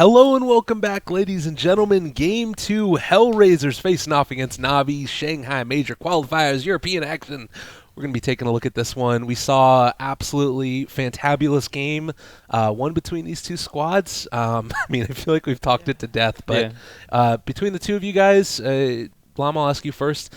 Hello and welcome back, ladies and gentlemen. Game 2, HellRaisers facing off against Navi, Shanghai Major Qualifiers, European action. We're going to be taking a look at this one. We saw absolutely fantabulous game, one between these two squads. I feel like we've talked it to death, but between the two of you guys, Blam, I'll ask you first.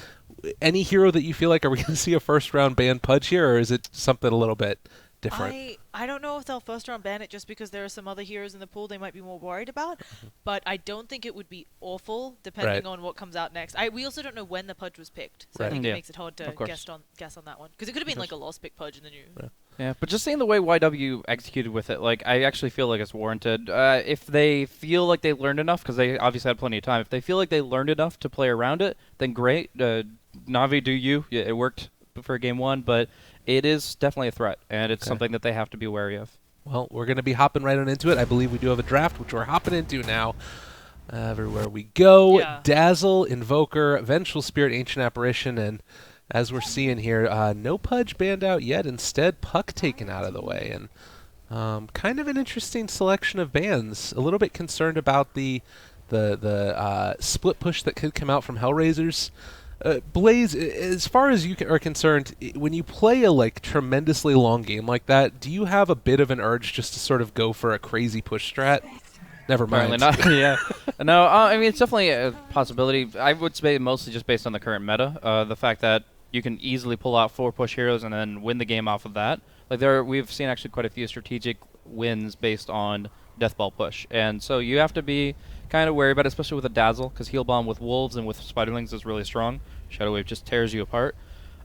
Any hero that you feel like, are we going to see a first-round ban Pudge here, or is it something a little bit different? I don't know if they'll first round ban it just because there are some other heroes in the pool they might be more worried about, but I don't think it would be awful depending on what comes out next. We also don't know when the Pudge was picked, so I think it makes it hard to guess on that one. Because it could have been like a lost pick Pudge in the new. Yeah, but just seeing the way YW executed with it, like, I actually feel like it's warranted. If they feel like they learned enough, because they obviously had plenty of time, if they feel like they learned enough to play around it, then great. Navi, do you. Yeah, it worked for game 1, but it is definitely a threat, and it's something that they have to be wary of. Well, we're going to be hopping right on into it. I believe we do have a draft, which we're hopping into now. Everywhere we go, Dazzle, Invoker, Vengeful Spirit, Ancient Apparition, and as we're seeing here, no Pudge banned out yet. Instead, Puck taken out of the way, and kind of an interesting selection of bans. A little bit concerned about the split push that could come out from HellRaisers. Blaze, as far as you are concerned, when you play a tremendously long game like that, do you have a bit of an urge just to sort of go for a crazy push strat? Never mind. Apparently not. Yeah. No, I mean, it's definitely a possibility. I would say mostly just based on the current meta. The fact that you can easily pull out 4 push heroes and then win the game off of that. Like we've seen actually quite a few strategic wins based on Deathball push, and so you have to be kind of wary about it, especially with a Dazzle, because Heal Bomb with Wolves and with Spiderlings is really strong. Shadow Wave just tears you apart.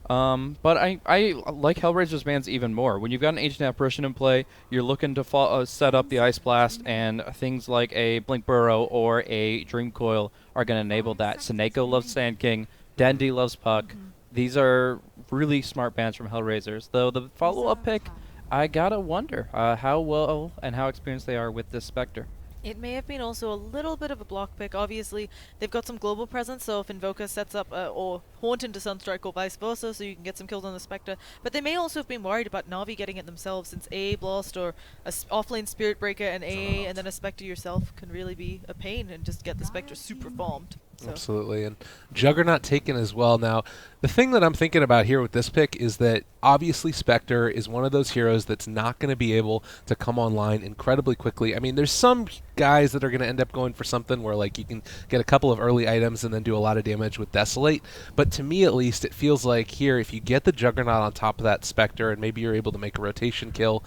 But I like HellRaisers bans even more. When you've got an Ancient Apparition in play, you're looking to set up the Ice Blast, and things like a Blink Burrow or a Dream Coil are going to enable that. Seneko loves Sand King. Dandy loves Puck. These are really smart bans from HellRaisers. Though the follow-up pick, I gotta wonder how well and how experienced they are with this Spectre. It may have been also a little bit of a block pick. Obviously, they've got some global presence, so if Invoker sets up or Haunt into Sunstrike or vice versa, so you can get some kills on the Spectre. But they may also have been worried about Navi getting it themselves, since A Blast or a offlane Spirit Breaker and and then a Spectre yourself can really be a pain and just get the Spectre super farmed. So. Absolutely, and Juggernaut taken as well. Now, the thing that I'm thinking about here with this pick is that obviously Spectre is one of those heroes that's not going to be able to come online incredibly quickly. I mean, there's some guys that are going to end up going for something where you can get a couple of early items and then do a lot of damage with Desolate, but to me at least it feels like here, if you get the Juggernaut on top of that Spectre and maybe you're able to make a rotation kill,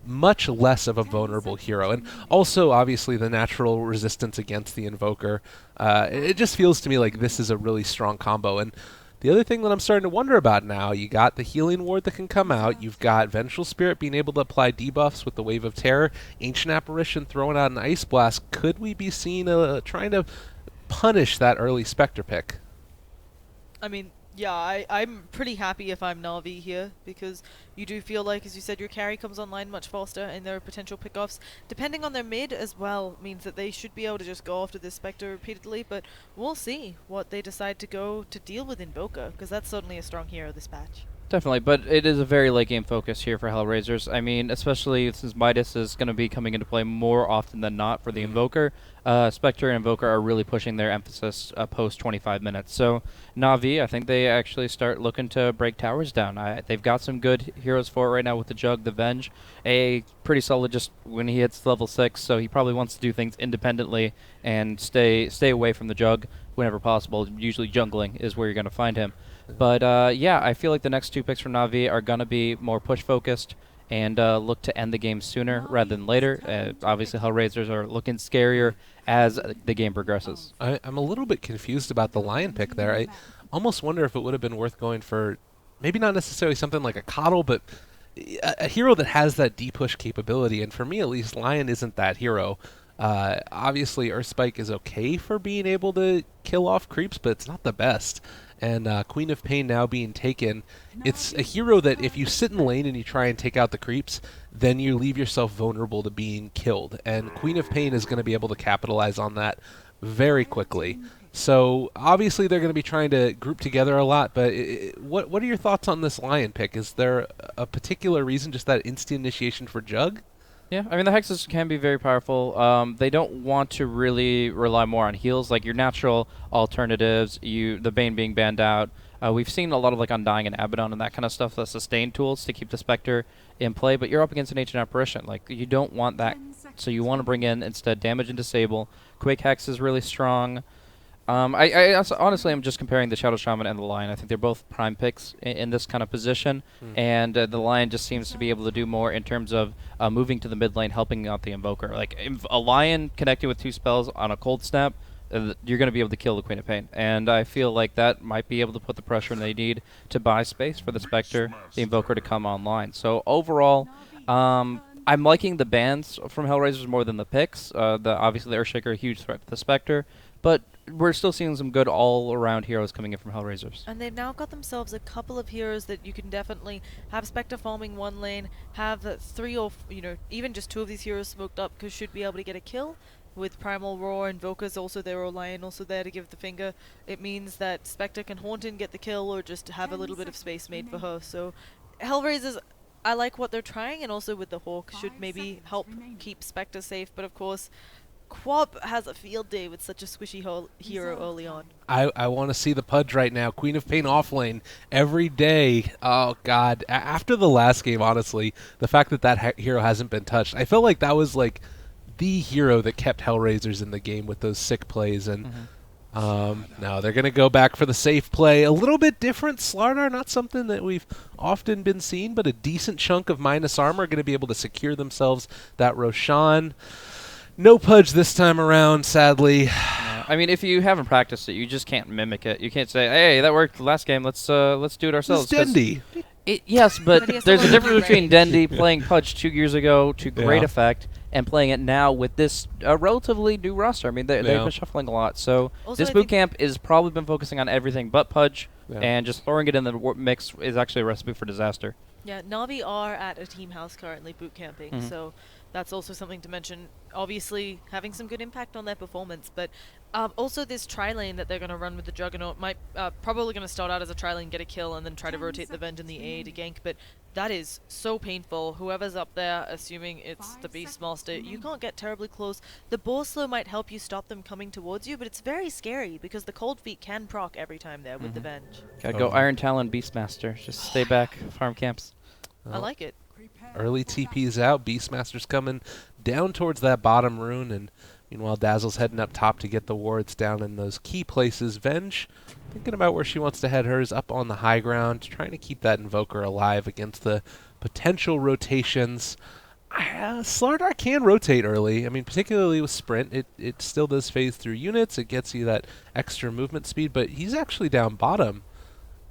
much less of a vulnerable hero. And also obviously the natural resistance against the Invoker. It just feels to me like this is a really strong combo. And the other thing that I'm starting to wonder about now, you got the Healing Ward that can come out, you've got Vengeful Spirit being able to apply debuffs with the Wave of Terror, Ancient Apparition throwing out an Ice Blast. Could we be seeing trying to punish that early Spectre pick? I mean, yeah, I'm pretty happy if I'm Navi here, because you do feel like, as you said, your carry comes online much faster, and there are potential pickoffs. Depending on their mid as well, means that they should be able to just go after this Spectre repeatedly, but we'll see what they decide to go to deal with Invoker, because that's certainly a strong hero this patch. Definitely, but it is a very late game focus here for HellRaisers. I mean, especially since Midas is going to be coming into play more often than not for the Invoker. Spectre and Invoker are really pushing their emphasis post 25 minutes. So Navi, I think they actually start looking to break towers down. They've got some good heroes for it right now with the Jug, the Venge. A pretty solid just when he hits level 6, so he probably wants to do things independently and stay away from the Jug whenever possible. Usually jungling is where you're going to find him. But yeah, I feel like the next 2 picks from Navi are going to be more push-focused and look to end the game sooner rather than later. Obviously, HellRaisers are looking scarier as the game progresses. I'm a little bit confused about the Lion pick there. I almost wonder if it would have been worth going for maybe not necessarily something like a Coddle, but a hero that has that D-push capability. And for me, at least, Lion isn't that hero. Obviously, Earthspike is okay for being able to kill off creeps, but it's not the best. And Queen of Pain now being taken, it's a hero that if you sit in lane and you try and take out the creeps, then you leave yourself vulnerable to being killed. And Queen of Pain is going to be able to capitalize on that very quickly. So obviously they're going to be trying to group together a lot, but what are your thoughts on this Lion pick? Is there a particular reason, just that instant initiation for Jug? Yeah, I mean the hexes can be very powerful. They don't want to really rely more on heals, like your natural alternatives. The Bane being banned out. We've seen a lot of like Undying and Abaddon and that kind of stuff, the sustain tools to keep the Spectre in play. But you're up against an Ancient Apparition, like you don't want that. So you want to bring in instead damage and disable. Quake Hex is really strong. Honestly, I'm just comparing the Shadow Shaman and the Lion. I think they're both prime picks in this kind of position, and the Lion just seems to be able to do more in terms of moving to the mid lane, helping out the Invoker. Like a Lion connecting with 2 spells on a Cold Snap, you're going to be able to kill the Queen of Pain, and I feel like that might be able to put the pressure they need to buy space for the Spectre, the Invoker to come online. So overall, I'm liking the bans from HellRaisers more than the picks. Obviously, the Earthshaker, a huge threat to the Spectre, but we're still seeing some good all-around heroes coming in from HellRaisers. And they've now got themselves a couple of heroes that you can definitely have Spectre farming one lane, have 3 or, even just 2 of these heroes smoked up, because should be able to get a kill. With Primal Roar, Invoker's also there, or Lion also there to give the finger. It means that Spectre can haunt and get the kill, or just have a little bit of space made for her. So, HellRaisers, I like what they're trying, and also with the Hawk should maybe help keep Spectre safe, but of course, Quab has a field day with such a squishy hero early on. I want to see the Pudge right now. Queen of Pain offlane every day. Oh, God. After the last game, honestly, the fact that that hero hasn't been touched, I felt like that was like the hero that kept HellRaisers in the game with those sick plays. And no, they're going to go back for the safe play. A little bit different. Slardar, not something that we've often been seeing, but a decent chunk of minus armor going to be able to secure themselves that Roshan. No Pudge this time around, sadly. I mean, if you haven't practiced it, you just can't mimic it. You can't say, "Hey, that worked last game. Let's do it ourselves." This is Dendi. Yes, but But he has there's to a learn difference to be between Dendi playing Pudge 2 years ago to great Yeah. effect and playing it now with this relatively new roster. I mean, they've been shuffling a lot. So Also, this I boot think camp is probably been focusing on everything but Pudge, Yeah. and just throwing it in the mix is actually a recipe for disaster. Yeah, Navi are at a team house currently boot camping, so that's also something to mention. Obviously, having some good impact on their performance, but also this tri-lane that they're going to run with the Juggernaut might probably going to start out as a tri-lane, get a kill, and then try to rotate the Venge and the AA to gank, but that is so painful. Whoever's up there, assuming it's the Beastmaster, you can't get terribly close. The Boar Slow might help you stop them coming towards you, but it's very scary because the Cold Feet can proc every time there with the Venge. Gotta go Iron Talon Beastmaster. Just stay back, farm camps. I like it. Early TP's out. Beastmaster's coming down towards that bottom rune, and meanwhile Dazzle's heading up top to get the wards down in those key places. Venge thinking about where she wants to head hers, up on the high ground, trying to keep that Invoker alive against the potential rotations. Slardar can rotate early. I mean, particularly with Sprint, it still does phase through units. It gets you that extra movement speed, but he's actually down bottom.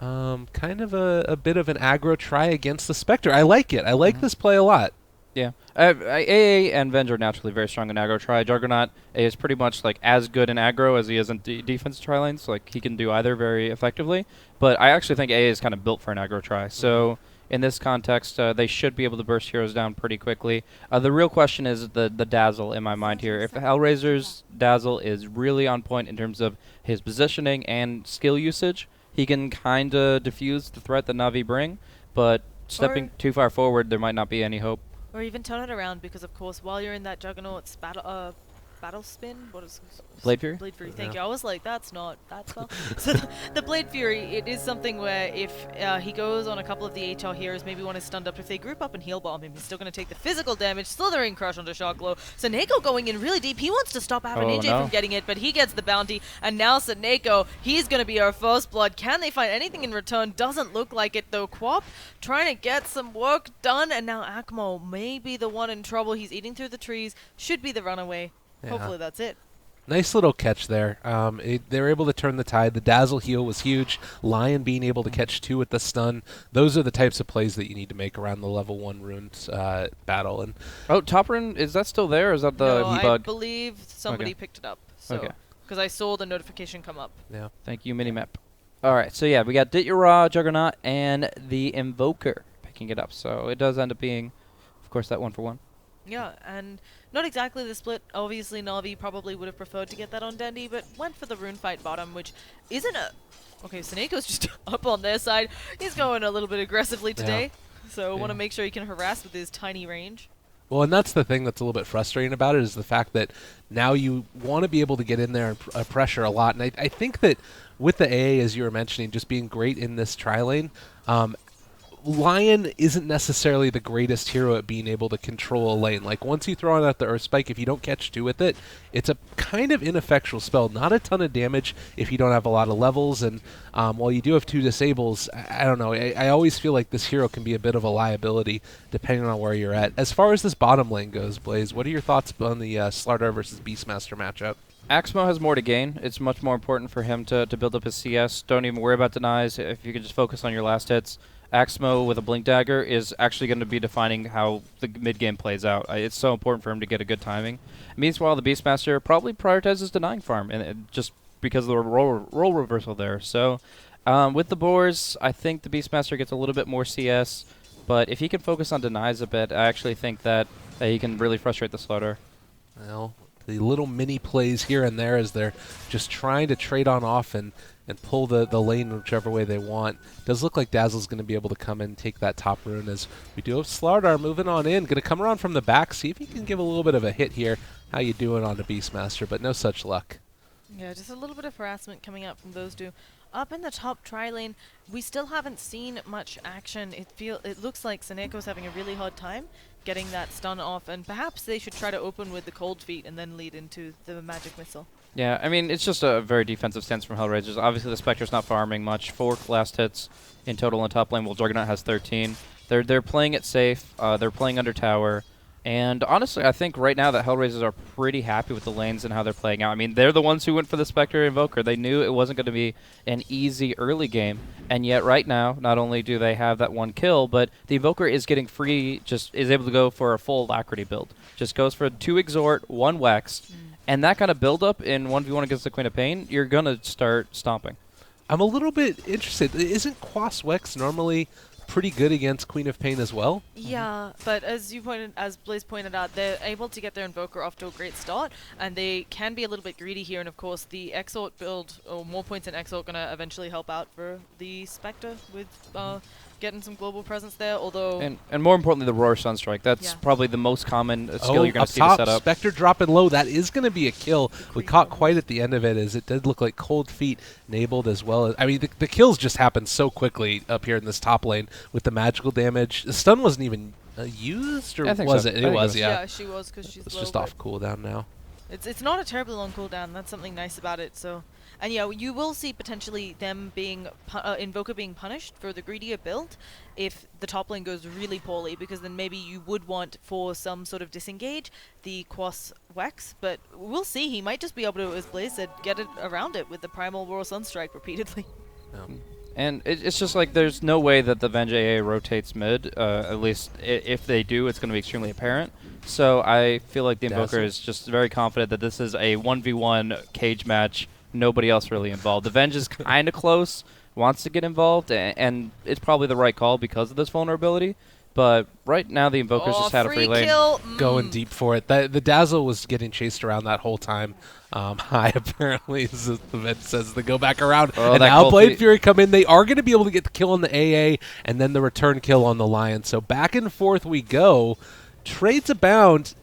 Kind of a bit of an aggro try against the Spectre. I like it. I like this play a lot. Yeah. AA and Venge are naturally very strong in aggro try. Juggernaut is pretty much like as good in aggro as he is in defense try lanes. Like he can do either very effectively. But I actually think AA is kind of built for an aggro try. So in this context, they should be able to burst heroes down pretty quickly. The real question is the Dazzle in my mind here. If HellRaiser's Dazzle is really on point in terms of his positioning and skill usage, he can kind of diffuse the threat that Navi bring, but stepping too far forward, there might not be any hope. Or even turn it around, because of course, while you're in that Juggernaut's battle spin, what is Blade Fury? Blade Fury, thank you. I was like, that's not that spell. So the Blade Fury, it is something where if he goes on a couple of the HL heroes, maybe one is stunned up, if they group up and heal bomb him, he's still going to take the physical damage, Slithering Crush onto Shockglow. Saneko going in really deep, he wants to stop Avaninja from getting it, but he gets the bounty, and now Saneko, he's going to be our first blood. Can they find anything in return? Doesn't look like it though. Quap trying to get some work done, and now Akmo may be the one in trouble. He's eating through the trees, should be the runaway. Yeah. Hopefully that's it. Nice little catch there. They were able to turn the tide. The Dazzle heal was huge. Lion being able to catch 2 with the stun. Those are the types of plays that you need to make around the level 1 runes battle. And Top rune, is that still there, or is that the No, I bug? believe somebody picked it up. So, Okay. because I saw the notification come up. yeah, Thank you, Minimap. All right, so yeah, we got Ditya, Juggernaut, and the Invoker picking it up. So it does end up being, of course, that 1-for-1. Yeah, and not exactly the split. Obviously, Navi probably would have preferred to get that on Dendi, but went for the rune fight bottom, which isn't a... Okay, Saneko's just up on their side. He's going a little bit aggressively today, so want to make sure he can harass with his tiny range. Well, and that's the thing that's a little bit frustrating about it is the fact that now you want to be able to get in there and pressure a lot. And I think that with the AA, as you were mentioning, just being great in this tri-lane, Lion isn't necessarily the greatest hero at being able to control a lane. Like, once you throw out the Earth Spike, if you don't catch two with it, it's a kind of ineffectual spell. Not a ton of damage if you don't have a lot of levels, and while you do have two disables, I don't know. I always feel like this hero can be a bit of a liability depending on where you're at. As far as this bottom lane goes, Blaze, what are your thoughts on the Slardar versus Beastmaster matchup? Axmo has more to gain. It's much more important for him to build up his CS. Don't even worry about denies. If you can just focus on your last hits. Axmo with a Blink Dagger is actually going to be defining how the mid-game plays out. It's so important for him to get a good timing. Meanwhile, the Beastmaster probably prioritizes denying farm, and just because of the role reversal there. So with the Boars, I think the Beastmaster gets a little bit more CS, but if he can focus on denies a bit, I actually think that he can really frustrate the Slaughter. Well, the little mini plays here and there as they're just trying to trade on off and pull the lane whichever way they want. Does look like Dazzle's going to be able to come in and take that top rune as we do have Slardar moving on in. Going to come around from the back, see if he can give a little bit of a hit here. How you doing on the Beastmaster, but no such luck. Yeah, just a little bit of harassment coming out from those two. Up in the top tri-lane, we still haven't seen much action. It looks like Seneco's having a really hard time getting that stun off, and perhaps they should try to open with the cold feet and then lead into the magic missile. Yeah, I mean, it's just a very defensive stance from HellRaisers. Obviously, the Spectre's not farming much. 4 last hits in total in top lane, while Juggernaut has 13. They're playing it safe. They're playing under tower. And honestly, I think right now that HellRaisers are pretty happy with the lanes and how they're playing out. I mean, they're the ones who went for the Spectre Invoker. They knew it wasn't going to be an easy early game. And yet right now, not only do they have that one kill, but the Invoker is getting free, just is able to go for a full Alacrity build. Just goes for 2 Exhort, 1 Wex. And that kind of build-up in 1v1 against the Queen of Pain, you're going to start stomping. I'm a little bit interested. Isn't Quas Wex normally pretty good against Queen of Pain as well? Yeah, but as Blaze pointed out, they're able to get their Invoker off to a great start, and they can be a little bit greedy here, and of course the Exort build, or more points in Exort, gonna eventually help out for the Spectre with getting some global presence there, although... And more importantly, the Roar Sunstrike. That's probably the most common skill you're going to see to set up. Spectre dropping low. That is going to be a kill. We caught quite at the end of it, as it did look like Cold Feet enabled as well. I mean, the kills just happened so quickly up here in this top lane with the magical damage. The stun wasn't even used, or was it? It was, yeah. Yeah, she was, because she's It's low, just off cooldown now. It's not a terribly long cooldown. That's something nice about it, so... And yeah, you will see potentially them being Invoker being punished for the greedier build if the top lane goes really poorly, because then maybe you would want for some sort of disengage the Quas Wex, but we'll see. He might just be able to, as Blaze said, get it around it with the Primal Roar Sunstrike repeatedly. And it's just like there's no way that the Venge AA rotates mid. At least if they do, it's going to be extremely apparent. So I feel like the Invoker is just very confident that this is a 1v1 cage match. Nobody else really involved. The Venge is kind of close, wants to get involved, and it's probably the right call because of this vulnerability. But right now, the Invoker's just had a free lane. Going deep for it. The Dazzle was getting chased around that whole time. High, apparently, as the Venge says, they go back around. And now Blade Fury come in. They are going to be able to get the kill on the AA and then the return kill on the Lion. So back and forth we go. Trades abound.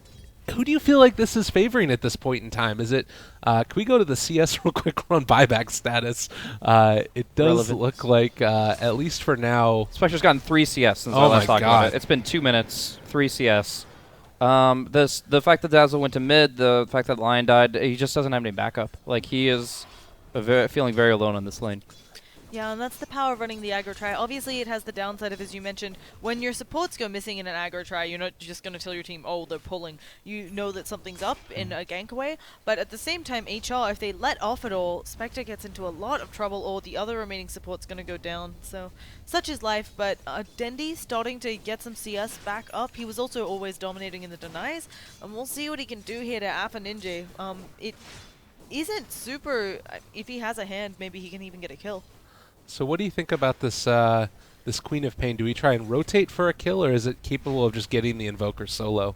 Who do you feel like this is favoring at this point in time? Is it, can we go to the CS real quick? We're on buyback status. It does look like, at least for now. Spectre's gotten 3 CS since I last talked about it. It's been 2 minutes, 3 CS. The fact that Dazzle went to mid, the fact that Lion died, he just doesn't have any backup. Like, he is feeling very alone on this lane. Yeah, and that's the power of running the aggro try. Obviously, it has the downside of, as you mentioned, when your supports go missing in an aggro try, you're not just going to tell your team, oh, they're pulling. You know that something's up in a gank away. But at the same time, HR, if they let off at all, Spectre gets into a lot of trouble, or the other remaining support's going to go down. So, such is life. But Dendy starting to get some CS back up. He was also always dominating in the denies. And we'll see what he can do here to Alpha Ninja. It isn't super... If he has a hand, maybe he can even get a kill. So what do you think about this this Queen of Pain? Do we try and rotate for a kill, or is it capable of just getting the Invoker solo?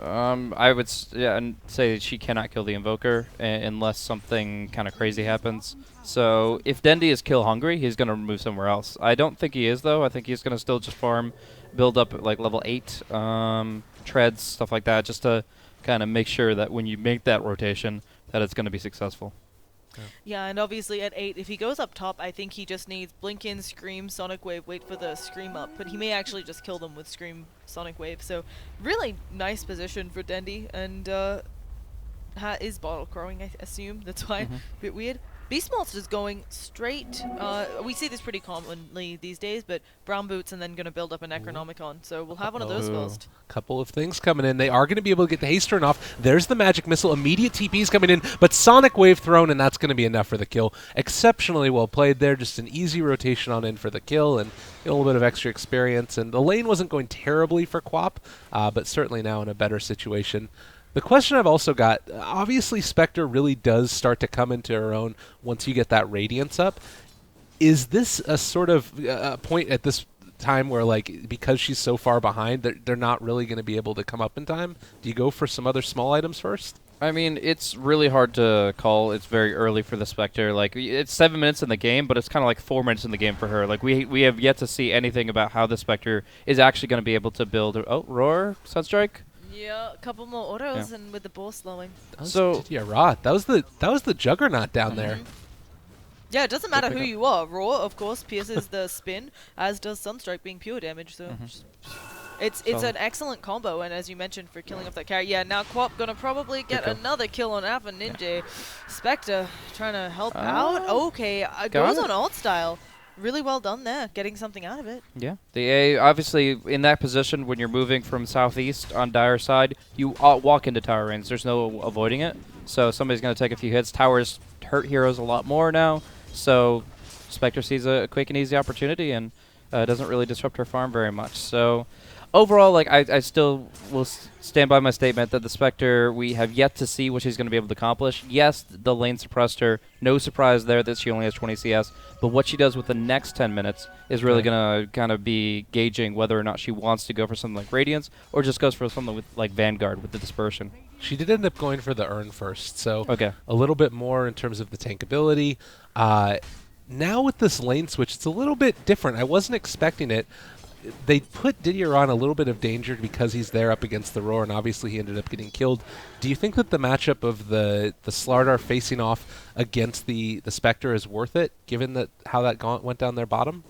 I would say she cannot kill the Invoker unless something kind of crazy happens. So if Dendy is kill hungry, he's going to move somewhere else. I don't think he is, though. I think he's going to still just farm, build up at like level 8. treads, stuff like that, just to kind of make sure that when you make that rotation, that it's going to be successful. Yeah, and obviously at 8, if he goes up top, I think he just needs Blink in, Scream, Sonic Wave, wait for the Scream up. But he may actually just kill them with Scream, Sonic Wave. So really nice position for Dendy, and is bottle crowing, I assume. That's why. A bit weird. Beast Monster's going straight. We see this pretty commonly these days, but brown boots and then going to build up a Necronomicon. So we'll have one of those first. Couple of things coming in. They are going to be able to get the haste turn off. There's the magic missile. Immediate TP's coming in, but Sonic Wave thrown, and that's going to be enough for the kill. Exceptionally well played there. Just an easy rotation on in for the kill, and a little bit of extra experience. And the lane wasn't going terribly for Quap, but certainly now in a better situation. The question I've also got, obviously Spectre really does start to come into her own once you get that Radiance up. Is this a sort of point at this time where, like, because she's so far behind, they're not really going to be able to come up in time? Do you go for some other small items first? I mean, it's really hard to call. It's very early for the Spectre. Like, it's 7 minutes in the game, but it's kind of like 4 minutes in the game for her. Like, we have yet to see anything about how the Spectre is actually going to be able to build. Oh, Roar, Sunstrike. Yeah, a couple more autos and with the ball slowing. Yeah, right. That was the Juggernaut down there. Yeah, it doesn't matter who you are. Roar, of course, pierces the spin, as does Sunstrike being pure damage. So it's an excellent combo, and as you mentioned, for killing off that carry. Yeah, now Quap gonna probably get another kill on Alpha Ninja. Yeah. Spectre trying to help out. Okay, goes on alt style. Really well done there, getting something out of it. Yeah. The A, obviously, in that position, when you're moving from southeast on Dire side, you walk into tower range. There's no avoiding it. So somebody's going to take a few hits. Towers hurt heroes a lot more now. So Spectre sees a quick and easy opportunity and doesn't really disrupt her farm very much. So overall, like, I still will stand by my statement that the Spectre, we have yet to see what she's going to be able to accomplish. Yes, the lane suppressed her. No surprise there that she only has 20 CS. But what she does with the next 10 minutes is really going to kind of be gauging whether or not she wants to go for something like Radiance or just goes for something with like Vanguard with the dispersion. She did end up going for the Urn first, so a little bit more in terms of the tankability. Now with this lane switch, it's a little bit different. I wasn't expecting it. They put Didier on a little bit of danger because he's there up against the Roar, and obviously he ended up getting killed. Do you think that the matchup of the Slardar facing off against the Spectre is worth it, given that how that went down their bottom?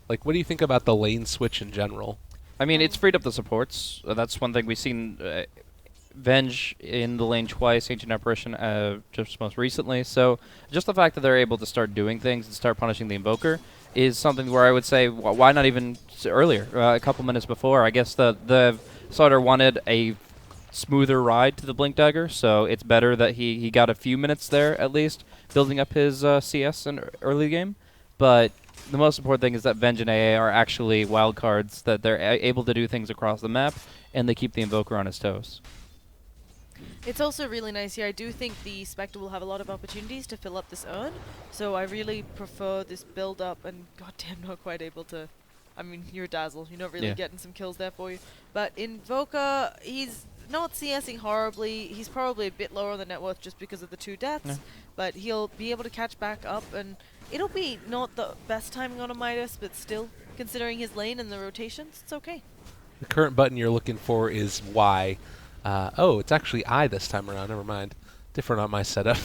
Like, what do you think about the lane switch in general? I mean, it's freed up the supports. That's one thing we've seen. Venge in the lane twice, Ancient Apparition just most recently. So just the fact that they're able to start doing things and start punishing the Invoker is something where I would say, why not even earlier, a couple minutes before? I guess the Slardar wanted a smoother ride to the Blink Dagger, so it's better that he got a few minutes there at least, building up his CS in early game. But the most important thing is that Venge and AA are actually wild cards, that they're able to do things across the map, and they keep the Invoker on his toes. It's also really nice here. I do think the Spectre will have a lot of opportunities to fill up this urn, so I really prefer this build-up, and goddamn not quite able to... I mean, you're Dazzle. You're not really getting some kills there for you. But Invoker, he's not CSing horribly. He's probably a bit lower on the net worth just because of the 2 deaths, but he'll be able to catch back up, and it'll be not the best timing on a Midas, but still, considering his lane and the rotations, it's okay. The current button you're looking for is Y. Oh, it's actually I this time around. Never mind. Different on my setup.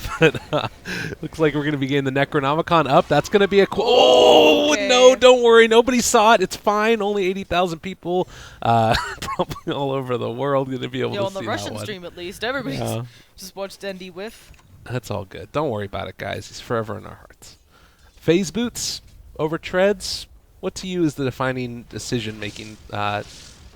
Looks like we're going to be getting the Necronomicon up. That's going to be a... No, don't worry. Nobody saw it. It's fine. Only 80,000 people probably all over the world going to be able to see that on the Russian stream at least. Everybody's just watched Dendy whiff. That's all good. Don't worry about it, guys. He's forever in our hearts. Phase boots over treads. What to you is the defining decision-making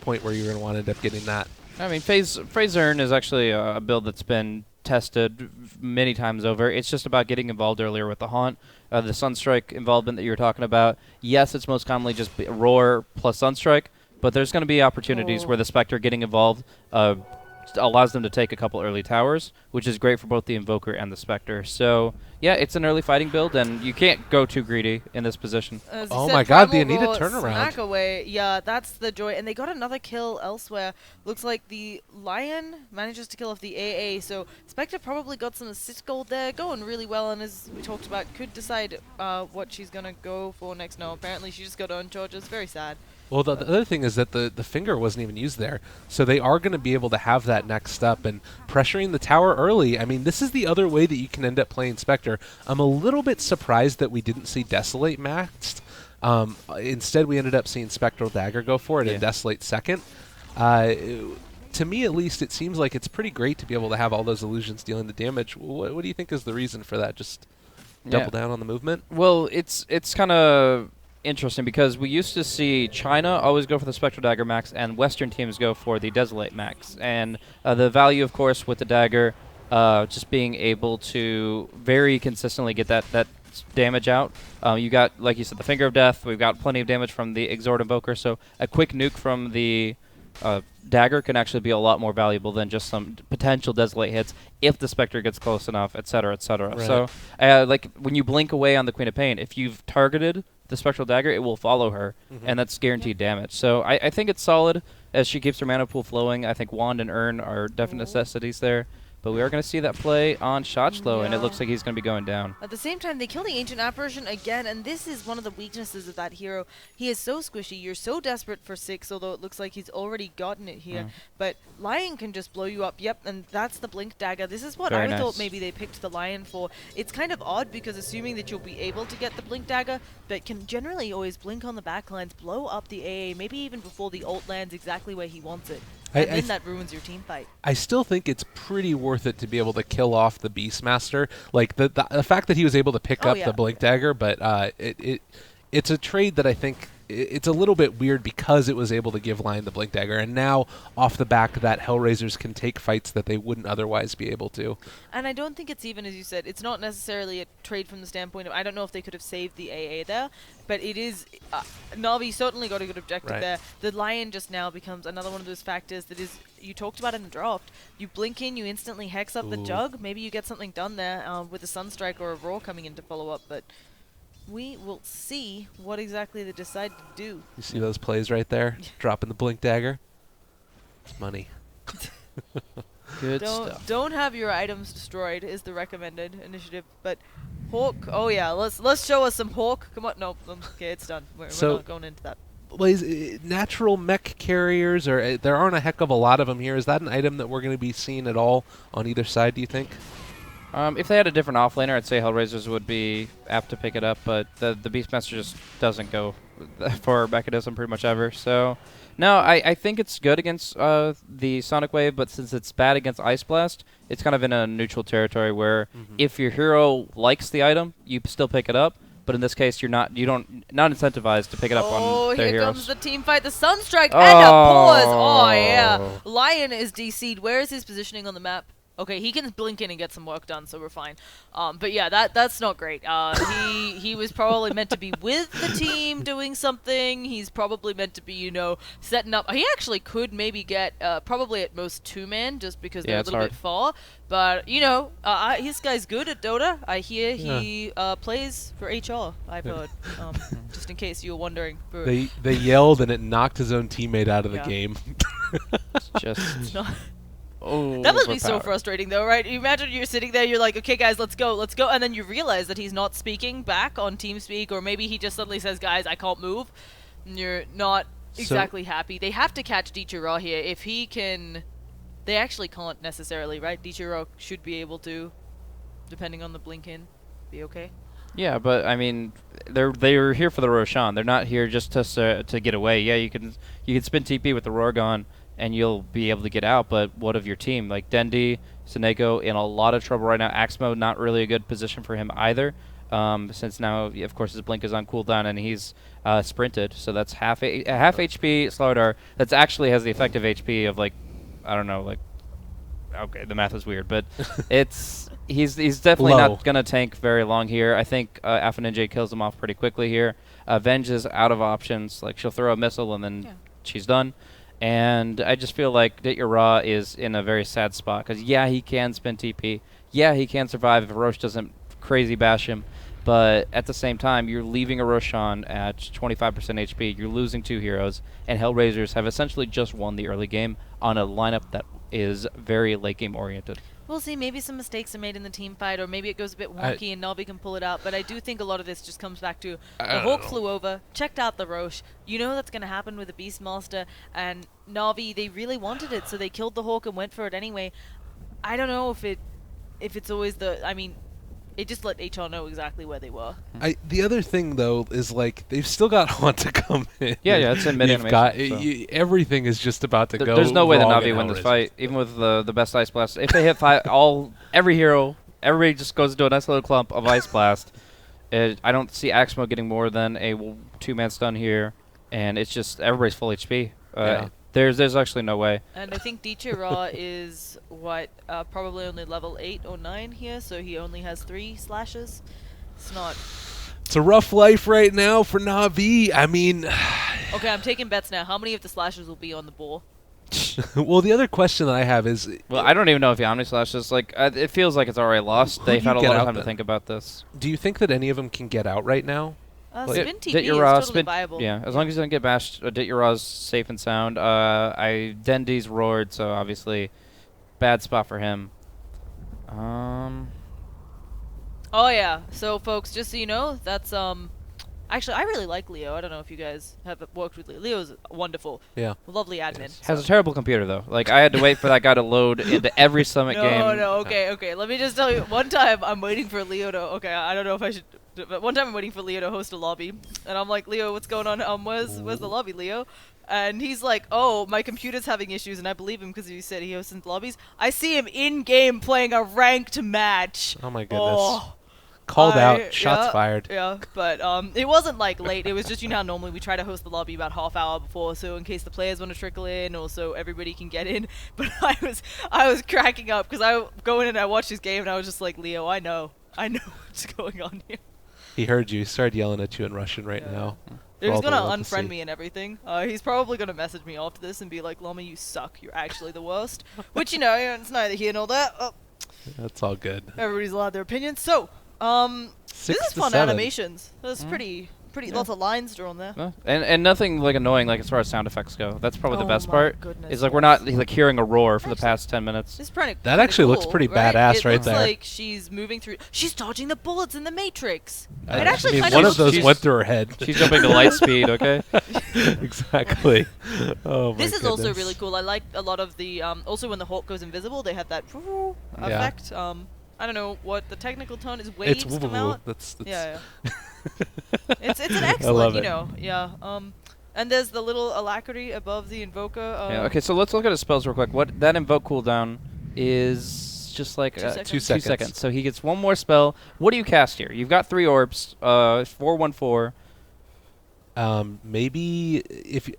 point where you're going to want to end up getting that? I mean, Phase Urn is actually a build that's been tested many times over. It's just about getting involved earlier with the Haunt. The Sunstrike involvement that you were talking about, yes, it's most commonly just Roar plus Sunstrike, but there's going to be opportunities where the Spectre getting involved allows them to take a couple early towers, which is great for both the Invoker and the Spectre. So, yeah, it's an early fighting build, and you can't go too greedy in this position. Oh my god, the Anita turnaround. Smack away. Yeah, that's the joy. And they got another kill elsewhere. Looks like the Lion manages to kill off the AA, so Spectre probably got some assist gold there, going really well, and as we talked about, could decide what she's going to go for next. No, apparently she just got on charges. Very sad. Well, the other thing is that the finger wasn't even used there, so they are going to be able to have that next step and pressuring the tower early. I mean, this is the other way that you can end up playing Spectre. I'm a little bit surprised that we didn't see Desolate maxed. Instead, we ended up seeing Spectral Dagger go for it and Desolate second. To me, at least, it seems like it's pretty great to be able to have all those illusions dealing the damage. What do you think is the reason for that? Just double down on the movement? Well, it's kind of interesting because we used to see China always go for the Spectral Dagger max and Western teams go for the Desolate max. And the value, of course, with the Dagger, just being able to very consistently get that damage out. You got, like you said, the Finger of Death. We've got plenty of damage from the Exort Invoker, so a quick nuke from the Dagger can actually be a lot more valuable than just some potential Desolate hits if the Spectre gets close enough, etc., etc. Right. So, like, when you blink away on the Queen of Pain, if you've targeted the Spectral Dagger, it will follow her, and that's guaranteed damage. So I think it's solid as she keeps her mana pool flowing. I think Wand and Urn are definite necessities there. But we are going to see that play on Shochlow, and it looks like he's going to be going down. At the same time, they kill the Ancient Apparition again, and this is one of the weaknesses of that hero. He is so squishy. You're so desperate for 6, although it looks like he's already gotten it here. But Lion can just blow you up. Yep, and that's the Blink Dagger. This is what Very I thought nice. maybe they picked the Lion for. It's kind of odd because assuming that you'll be able to get the Blink Dagger, but can generally always blink on the backlines, blow up the AA, maybe even before the ult lands exactly where he wants it. And then that ruins your team fight. I still think it's pretty worth it to be able to kill off the Beastmaster. Like the fact that he was able to pick up the Blink Dagger, but it's a trade that I think it's a little bit weird because it was able to give Lion the Blink Dagger, and now off the back of that, HellRaisers can take fights that they wouldn't otherwise be able to. And I don't think it's even, as you said, it's not necessarily a trade from the standpoint of, I don't know if they could have saved the AA there, but it is, Na'Vi certainly got a good objective there. The Lion just now becomes another one of those factors that is, you talked about in the draft, you blink in, you instantly hex up the Jug, maybe you get something done there with a Sunstrike or a Roar coming in to follow up, but we will see what exactly they decide to do. You see those plays right there? Dropping the Blink Dagger. It's money. Good stuff. Don't have your items destroyed is the recommended initiative, but Hawk, oh yeah, let's show us some Hawk. Come on, no, okay, it's done. We're not going into that. Blaze, natural mech carriers, or there aren't a heck of a lot of them here. Is that an item that we're going to be seeing at all on either side, do you think? If they had a different offlaner, I'd say HellRaisers would be apt to pick it up, but the Beastmaster just doesn't go for Mechanism pretty much ever. So, no, I think it's good against the Sonic Wave, but since it's bad against Ice Blast, it's kind of in a neutral territory where if your hero likes the item, you still pick it up. But in this case, you're not incentivized to pick it up on their here heroes. comes the team fight, the Sunstrike, and a pause. Oh, yeah. Lion is DC'd. Where is his positioning on the map? Okay, he can blink in and get some work done, so we're fine. But yeah, that's not great. He was probably meant to be with the team doing something. He's probably meant to be, you know, setting up. He actually could maybe get probably at most 2-man just because they're a little bit far. But, you know, this guy's good at Dota. I hear he plays for HR, I've heard. Just in case you were wondering. They yelled and it knocked his own teammate out of the game. Just... that must be so frustrating, though, right? You imagine you're sitting there, you're like, okay, guys, let's go, and then you realize that he's not speaking back on TeamSpeak, or maybe he just suddenly says, guys, I can't move, and you're not exactly happy. They have to catch Dichira here. If he can... They actually can't necessarily, right? Dichira should be able to, depending on the blink-in, be okay. Yeah, but, I mean, they're here for the Roshan. They're not here just to get away. Yeah, you can spin TP with the Rorgon, and you'll be able to get out, but what of your team? Like Dendi, Senego in a lot of trouble right now. Axmo, not really a good position for him either, since now, of course, his blink is on cooldown and he's sprinted, so that's half HP Slowdar. That's actually has the effective HP of, like, I don't know, like, okay, the math is weird, but he's definitely not going to tank very long here. I think Alpha Ninja kills him off pretty quickly here. Venge is out of options. Like, she'll throw a missile and then she's done. And I just feel like Dichira is in a very sad spot because, yeah, he can spin TP. Yeah, he can survive if Roche doesn't crazy bash him. But at the same time, you're leaving a Roshan at 25% HP. You're losing 2 heroes. And HellRaisers have essentially just won the early game on a lineup that is very late game oriented. We'll see. Maybe some mistakes are made in the team fight, or maybe it goes a bit wonky and Navi can pull it out. But I do think a lot of this just comes back to the Hawk flew over, checked out the Roche. You know that's going to happen with a Beastmaster, and Navi, they really wanted it, so they killed the Hawk and went for it anyway. I don't know if it's always the... I mean, it just let HR know exactly where they were. The other thing, though, is like they've still got Haunt to come in. Yeah, it's in mid-animation. So. Everything is just about to go. There's no way that wrong Navi win this fight, even with the best Ice Blast. If they hit every hero, everybody just goes into a nice little clump of Ice Blast. I don't see Axmo getting more than a 2-man stun here, and it's just everybody's full HP. Yeah. There's actually no way. And I think DJ Raw is, probably only level 8 or 9 here, so he only has 3 slashes. It's not... It's a rough life right now for Navi. I mean... Okay, I'm taking bets now. How many of the slashes will be on the boar? Well, the other question that I have is... Well, I don't even know if Omni slashes. Like, it feels like it's already lost. They've had a lot of time to think about this. Do you think that any of them can get out right now? Spin TP is totally viable. Yeah, as long as he doesn't get bashed, Dit Ura's safe and sound. Dendi's roared, so obviously bad spot for him. Oh yeah, so folks, just so you know, that's actually I really like Leo. I don't know if you guys have worked with Leo. Leo's wonderful. Yeah. Lovely admin. Yes. Has a terrible computer though. Like I had to wait for that guy to load into every Summit game. No, okay. Let me just tell you. One time I'm waiting for Leo to. Okay, I don't know if I should. But one time I'm waiting for Leo to host a lobby, and I'm like, Leo, what's going on? Where's the lobby, Leo? And he's like, oh, my computer's having issues, and I believe him because he said he hosts lobbies. I see him in game playing a ranked match. Oh my goodness. Called out, shots fired. Yeah, but it wasn't like late. It was just, you know how normally we try to host the lobby about half hour before, so in case the players want to trickle in, or so everybody can get in. But I was cracking up because I go in and I watched his game, and I was just like, Leo, I know what's going on here. He heard you. He started yelling at you in Russian right now. He's gonna unfriend me and everything. He's probably gonna message me after this and be like, Llama, you suck. You're actually the worst. Which, you know, it's neither here nor there. That's all good. Everybody's allowed their opinions. So, this is fun 7. animations. That's pretty lots of lines drawn there. And nothing like annoying like as far as sound effects go. That's probably the best part. Goodness, is like we're not like hearing a roar for the past 10 minutes. It's pretty that actually cool, looks pretty right? badass it looks there. Like she's moving through. She's dodging the bullets in the Matrix. It I actually mean, kind one of of those went through her head. She's jumping to light speed. Okay. Exactly. Oh my This is goodness. also really cool. I like a lot of the also when the Hawk goes invisible, they have that effect. I don't know what the technical tone is. Waves it's come out. That's Yeah. It's an excellent, love you it. know. Yeah. And there's the little alacrity above the invoker. Yeah, okay, so let's look at his spells real quick. What that invoke cooldown is just like 2 seconds. 2 seconds. So he gets one more spell. What do you cast here? You've got 3 orbs. 4/1/4. Maybe if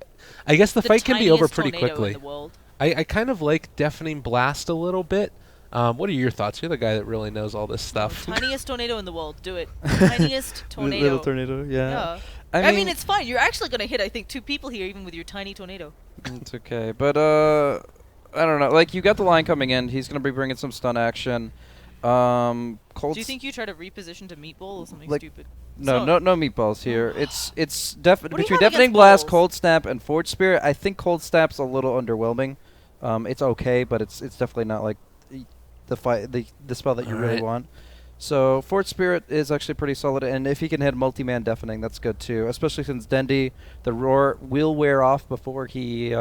I guess the fight can be over pretty tornado quickly. in the world. I kind of like Deafening Blast a little bit. What are your thoughts? You're the guy that really knows all this stuff. Tiniest tornado in the world. Do it. Tiniest tornado. Little tornado, Yeah. I mean, it's fine. You're actually going to hit, I think, 2 people here, even with your tiny tornado. It's okay. But, I don't know. Like, you got the line coming in. He's going to be bringing some stun action. Do you think you try to reposition to meatball or something stupid? No meatballs here. It's between have Deafening against Blast, balls? Cold Snap, and Forge Spirit. I think Cold Snap's a little underwhelming. It's okay, but it's definitely not like the spell that you really want. So Forge Spirit is actually pretty solid, and if he can hit multi-man Deafening, that's good too. Especially since Dendi, the roar will wear off before he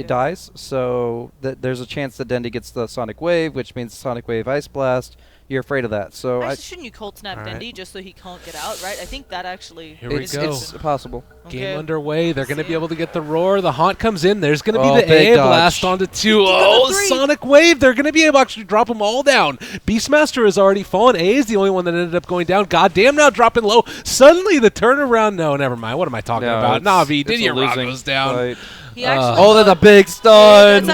dies. So there's a chance that Dendi gets the Sonic Wave, which means Sonic Wave Ice Blast. You're afraid of that. So actually, shouldn't you cold snap Dendi just so he can't get out, right? I think that actually Here we go. It's possible. Okay. Game underway. They're going to be able to get the roar. The Haunt comes in. There's going to Oh, be the big A dodge. blast onto 2. Oh, Sonic Wave. They're going to be able to actually drop them all down. Beastmaster has already fallen. A is the only one that ended up going down. Goddamn, now dropping low. Suddenly the turnaround. No, never mind. What am I talking about? Navi, Didier Rock goes down. Fight. He actually Oh, that's a big stun.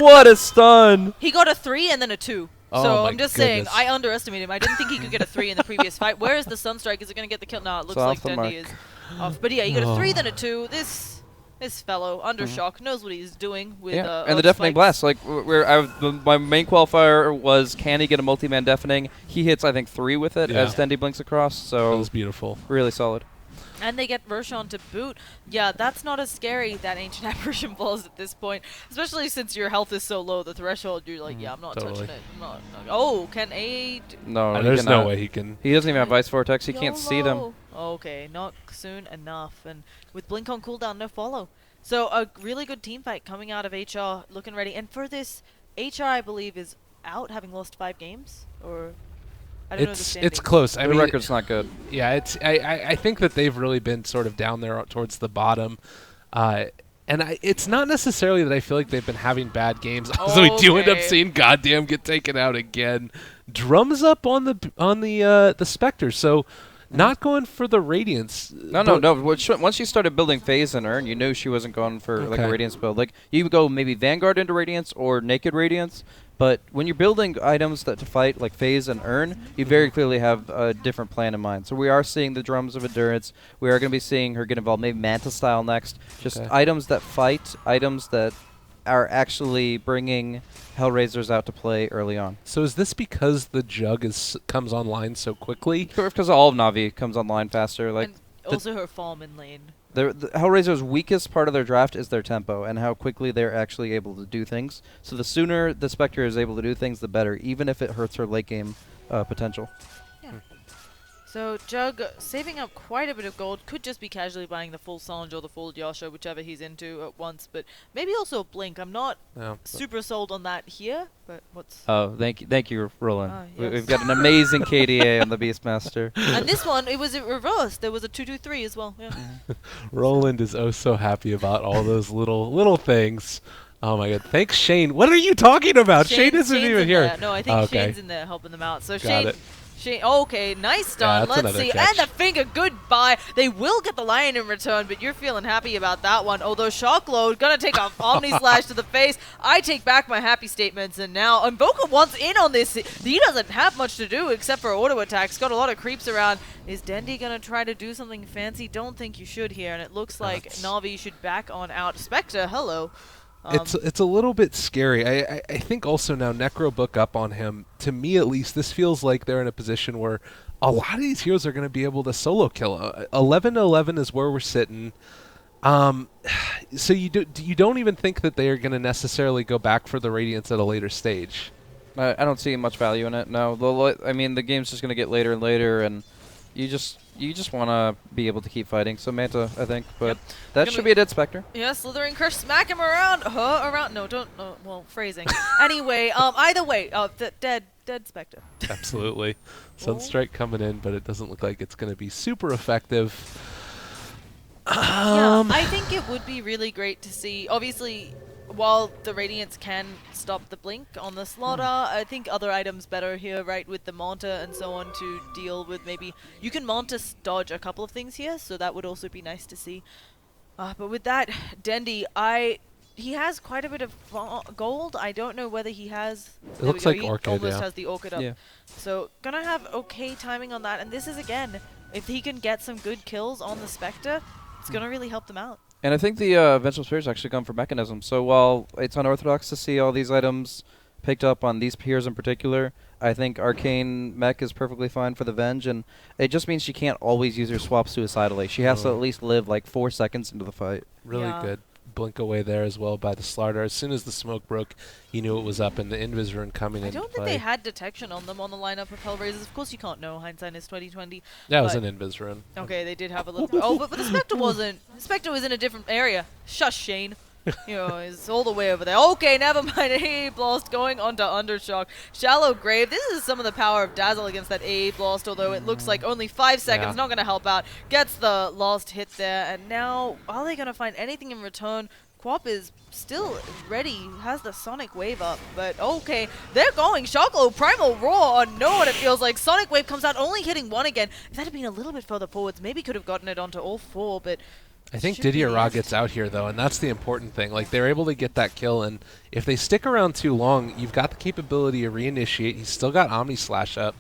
What a stun. He got a 3 and then a 2. Oh So my I'm just saying, goodness. I underestimated him. I didn't think he could get a 3 in the previous fight. Where is the Sunstrike? Is it going to get the kill? No, it looks like off the Dendi mark. is off. But yeah, he got a 3, then a 2. This fellow, under shock, knows what he's doing with And the Deafening Blast. Like, my main qualifier was, can he get a multi-man Deafening? He hits, I think, 3 with it as Dendi blinks across. That So was beautiful. really solid. And they get Roshan to boot. Yeah, that's not as scary, that Ancient Apparition Balls at this point. Especially since your health is so low, the threshold, you're like, yeah, I'm not Totally. touching it. Oh, can A... No, he There's no cannot. way he can. He doesn't even have Ice Vortex. He can't see them. YOLO. Okay, not soon enough. And with Blink on cooldown, no follow. So a really good team fight coming out of HR, looking ready. And for this, HR, I believe, is out, having lost 5 games? Or... I don't know the It's standings. close. I The mean, record's not good. yeah, it's. I think that they've really been sort of down there towards the bottom, and it's not necessarily that I feel like they've been having bad games. So we do end up Okay. seeing Goddamn get taken out again. Drums up on the Spectre. So not going for the Radiance. No. Once she started building Phase and Urn, you knew she wasn't going for like a Okay. Radiance build. Like you would go maybe Vanguard into Radiance or Naked Radiance. But when you're building items that to fight like Phase and Urn, you very clearly have a different plan in mind. So we are seeing the Drums of Endurance. We are going to be seeing her get involved, maybe Manta style next. Just Okay. items that fight, items that are actually bringing HellRaisers out to play early on. So is this because the Jug comes online so quickly? Because all of Na'Vi comes online faster. Like And also her farm in lane. the Hellraiser's weakest part of their draft is their tempo and how quickly they're actually able to do things. So the sooner the Spectre is able to do things, the better, even if it hurts her late game potential. So Jug saving up quite a bit of gold, could just be casually buying the full Sanj or the full Yasha, whichever he's into at once, but maybe also a Blink. I'm not No. super sold on that here, but what's... Oh, thank you, Roland. Yes. We've got an amazing KDA on the Beastmaster. And this one, it was reversed. There was a 2-2-3 as well. Yeah. Roland is oh so happy about all those little things. Oh my god! Thanks, Shane. What are you talking about? Shane isn't Shane's even in here. there. No, I think Okay. Shane's in there helping them out. So Got it. Shane, okay, nice stun. that's Let's another see. catch. And the finger, goodbye. They will get the lion in return, but you're feeling happy about that one. Although Shock Load, gonna take off Omni Slash to the face. I take back my happy statements, and now Invoker wants in on this. He doesn't have much to do except for auto attacks. Got a lot of creeps around. Is Dendi gonna try to do something fancy? Don't think you should here, and it looks like Na'Vi should back on out. Spectre, hello. It's a little bit scary. I think also now Necro book up on him. To me, at least, this feels like they're in a position where a lot of these heroes are going to be able to solo kill. 11-11 is where we're sitting. So you don't even think that they are going to necessarily go back for the Radiance at a later stage. I don't see much value in it. No, I mean the game's just gonna get later and later, and you just want to be able to keep fighting. So Manta, I think, but that Gonna should be a dead Spectre. Yeah, Slithering Crush, smack him around, around. No, don't. Well, phrasing. Anyway, either way, dead Spectre. Absolutely. Sunstrike coming in, but it doesn't look like it's going to be super effective. Yeah, I think it would be really great to see. Obviously, while the Radiance can stop the blink on the Slaughter, I think other items better here, right, with the Manta and so on to deal with maybe... You can Manta dodge a couple of things here, so that would also be nice to see. But with that, Dendi, he has quite a bit of gold. I don't know whether he has... It looks like Orchid, He almost yeah. has the Orchid up. Yeah. So, gonna have okay timing on that. And this is, again, if he can get some good kills on the Spectre, it's gonna really help them out. And I think the Vengeful Spirits actually come from Mechanism. So while it's unorthodox to see all these items picked up on these peers in particular, I think Arcane Mech is perfectly fine for the Venge, and it just means she can't always use her swap suicidally. She has to at least live like 4 seconds into the fight. Really Yeah. good. Blink away there as well by the Slaughter. As soon as the smoke broke, he knew it was up, and the Invis rune coming I into don't play. think they had detection on them on the lineup of HellRaisers. Of course, you can't know. Hindsight is 2020. That was but- an Invis rune. Okay, they did have a little bit. Oh, but the Spectre wasn't. The Spectre was in a different area. Shush, Shane. You know, it's all the way over there. Okay, never mind. AA Blast going onto Undershock. Shallow Grave. This is some of the power of Dazzle against that AA Blast, although it looks like only 5 seconds. Yeah. Not going to help out. Gets the last hit there. And now, are they going to find anything in return? Quap is still ready, has the Sonic Wave up, but okay, they're going. Shocklow, Primal Roar, know what it feels like. Sonic Wave comes out, only hitting 1 again. If that had been a little bit further forwards, maybe could have gotten it onto all 4, but... I think should be Didier the Ra end. gets out here, though, and that's the important thing. Like, they're able to get that kill, and if they stick around too long, you've got the capability to reinitiate. He's still got Omni Slash up.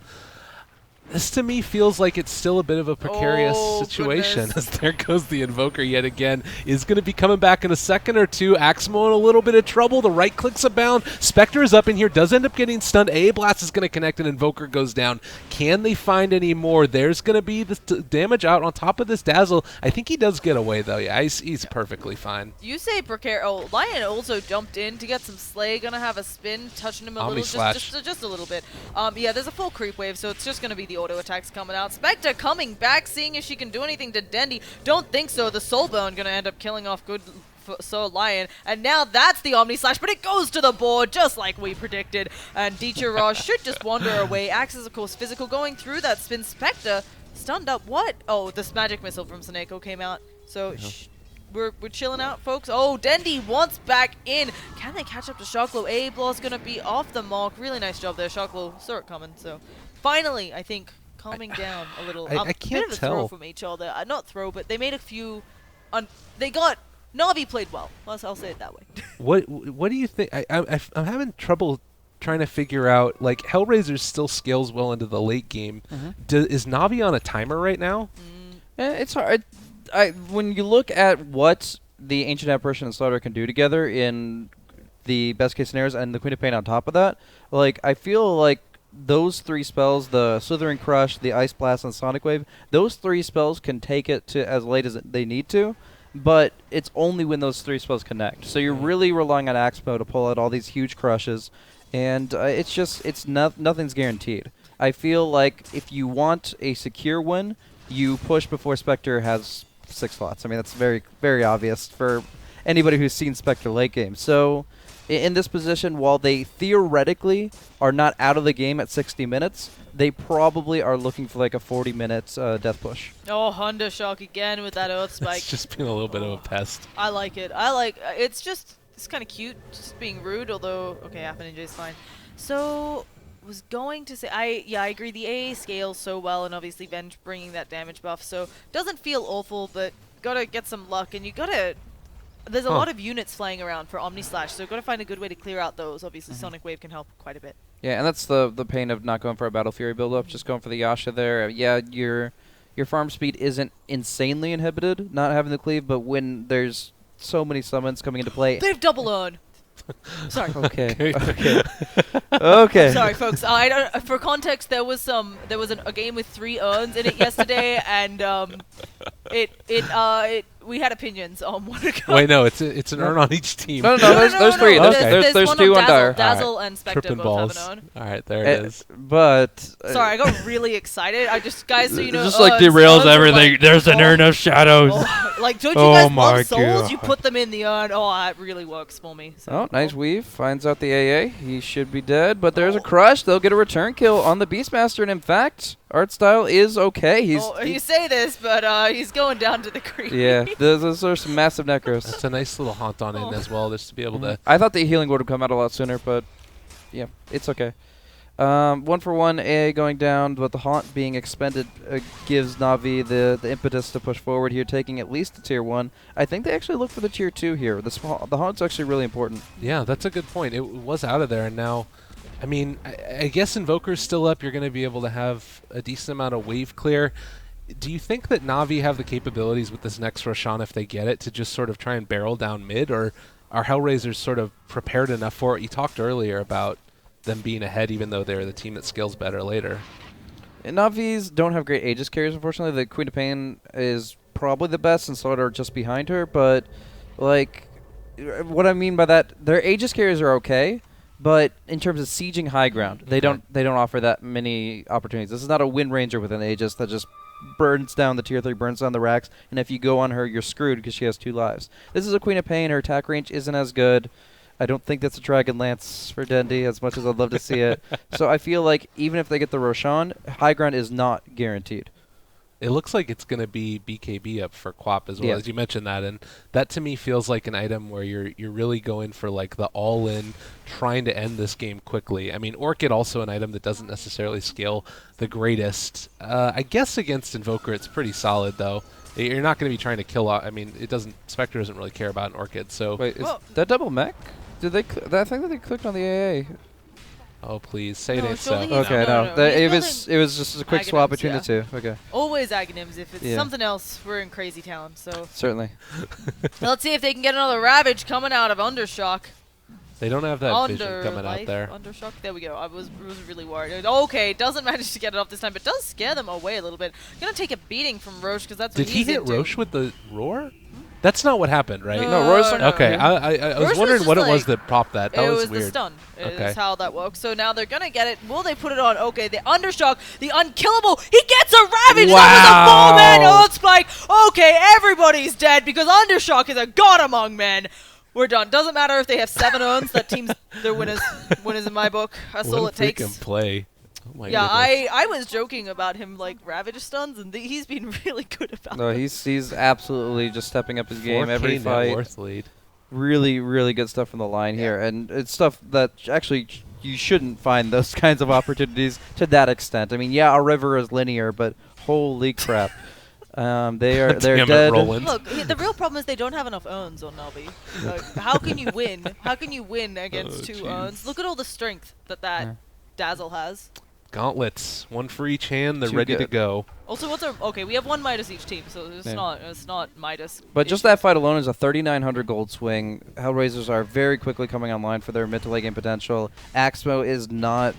This to me feels like it's still a bit of a precarious Oh, situation. goodness. As there goes the Invoker yet again. Is going to be coming back in a second or two. Axmo in a little bit of trouble. The right click's abound. Spectre is up in here. Does end up getting stunned. A Blast is going to connect and Invoker goes down. Can they find any more? There's going to be the damage out on top of this Dazzle. I think he does get away though. Yeah, he's perfectly fine. You say precarious. Oh, Lion also jumped in to get some Slay. Gonna have a spin, touching him a Omni little, slash. just a little bit. Yeah, there's a full creep wave, so it's just gonna be the auto attacks coming out. Spectre coming back, seeing if she can do anything to Dendy. Don't think so. The Soulbone gonna end up killing off good Lion, and now that's the Omni Slash, but it goes to the board just like we predicted. And Deecher Ross should just wander away. Axe is of course physical, going through that spin. Spectre stunned up. What? Oh, this magic missile from Seneko came out. So. We're chilling out, folks. Oh, Dendy wants back in. Can they catch up to Shocklow? A-Blaw's going to be off the mark. Really nice job there. Shocklow saw it coming. So, finally, I think, calming down a little. I can't bit of a tell. throw from HR there. Not throw, but they made a few. They got. Na'Vi played well. I'll say it that way. What do you think? I'm having trouble trying to figure out. Like, HellRaisers still scales well into the late game. Is Na'Vi on a timer right now? It's hard. When you look at what the Ancient Apparition and Slaughter can do together in the best case scenarios and the Queen of Pain on top of that, like, I feel like those three spells, the Slithering Crush, the Ice Blast, and Sonic Wave, those three spells can take it to as late as they need to, but it's only when those three spells connect. So you're really relying on Axmo to pull out all these huge crushes, and nothing's guaranteed. I feel like if you want a secure win, you push before Spectre has 6 slots. I mean, that's very, very obvious for anybody who's seen Spectre late game. So, in this position, while they theoretically are not out of the game at 60 minutes, they probably are looking for like a 40-minute death push. Oh, Honda Shock again with that Earth Spike. It's just being a little bit of a pest. I like it. It's kind of cute, just being rude, although, okay, Half Ninja is fine. So, was going to say, I agree, the AA scales so well, and obviously Venge bringing that damage buff, so doesn't feel awful, but gotta get some luck, and you gotta, there's a lot of units flying around for Omni Slash, so gotta find a good way to clear out those. Obviously Sonic Wave can help quite a bit. Yeah, and that's the pain of not going for a Battle Fury build-up, just going for the Yasha there. Yeah, your farm speed isn't insanely inhibited, not having the cleave, but when there's so many summons coming into play... They've double earn! Sorry. Okay. Okay. Sorry, folks. I don't. For context, there was a game with 3 urns in it yesterday, and we had opinions on what it got. Wait, no, it's an urn on each team. No, there's 3. Okay. There's one 2 on on Dire. Dazzle and Spectre Tripping both balls. have an urn. All right, there it is. But Sorry, I got really excited. Guys, so you know, just like derails everything. There's an urn of shadows. Like, don't you guys my love souls? God. You put them in the urn. Oh, it really works for me. So. Oh, nice weave. Finds out the AA. He should be dead, but there's a crush. They'll get a return kill on the Beastmaster, and in fact, art style is okay. You say this, but he's going down to the creek. Yeah, those are some massive necros. It's a nice little haunt on in as well, just to be able to... I thought the healing would have come out a lot sooner, but yeah, it's okay. 1 for 1 AA going down, but the haunt being expended gives Na'Vi the impetus to push forward here, taking at least the tier 1. I think they actually look for the tier 2 here. The haunt's actually really important. Yeah, that's a good point. It was out of there, and now, I mean, I guess Invoker's still up. You're going to be able to have a decent amount of wave clear. Do you think that Na'Vi have the capabilities with this next Roshan, if they get it, to just sort of try and barrel down mid, or are HellRaisers sort of prepared enough for it? You talked earlier about them being ahead, even though they're the team that scales better later. And Na'Vis don't have great Aegis carriers, unfortunately. The Queen of Pain is probably the best, and Slaughter are just behind her, but, like, what I mean by that, their Aegis carriers are okay, but in terms of sieging high ground, they don't offer that many opportunities. This is not a Wind Ranger with an Aegis that just burns down the tier 3, burns down the racks, and if you go on her, you're screwed because she has 2 lives. This is a Queen of Pain. Her attack range isn't as good. I don't think that's a Dragon Lance for Dendy, as much as I'd love to see it. So I feel like even if they get the Roshan, high ground is not guaranteed. It looks like it's going to be BKB up for Quap as well, as you mentioned that, and that to me feels like an item where you're really going for like the all-in, trying to end this game quickly. I mean, Orchid also an item that doesn't necessarily scale the greatest. I guess against Invoker it's pretty solid though. You're not going to be trying to kill out. I mean, it doesn't. Spectre doesn't really care about an Orchid. So wait, is that double mech? Did they? I think that they clicked on the AA. Oh, please. Say it No, ain't surely so. he's- Okay, no, no. no, he's It was just a quick swap Aghanims, between yeah. the two. Okay, Always Aghanims. If it's Yeah. something else, we're in crazy town. So certainly. let's see if they can get another Ravage coming out of Undershock. They don't have that vision coming out Life, there. Undershock. There we go. I was really worried. Okay, doesn't manage to get it off this time, but does scare them away a little bit. Gonna take a beating from Roche because that's what Did he he's hit into. Roche with the roar? That's not what happened, right? No, Roche- Okay, no. I was Roche was wondering just what it was like- that popped that. That It was was weird. the stun. Okay. Is how that works. So now they're gonna get it. Will they put it on? Okay, the Undershock, the unkillable. He gets a Ravage. Wow. That was a 4-man Earth Spike. Okay, everybody's dead because Undershock is a god among men. We're done. Doesn't matter if they have 7 urns. That team's they're winners. Winners in my book. That's What all a it takes. freaking play. Oh my Yeah, goodness. I was joking about him like Ravage stuns, and he's been really good about No, them. he's absolutely just stepping up his game 4K every net fight. worth lead. Really, really good stuff from the line here, and it's stuff that actually you shouldn't find those kinds of opportunities to that extent. I mean, yeah, a river is linear, but holy crap, they're Damn it, dead. Roland. Look, the real problem is they don't have enough urns on Navi. Like, how can you win? How can you win against Oh, 2 jeez. urns? Look at all the strength that Yeah. Dazzle has. Gauntlets, one for each hand. They're Too ready to good. go. Also, what's our okay? We have 1 Midas each team, so it's Yeah. not Midas. But just that fight alone is a 3,900 gold swing. HellRaisers are very quickly coming online for their mid to late game potential. Axmo is not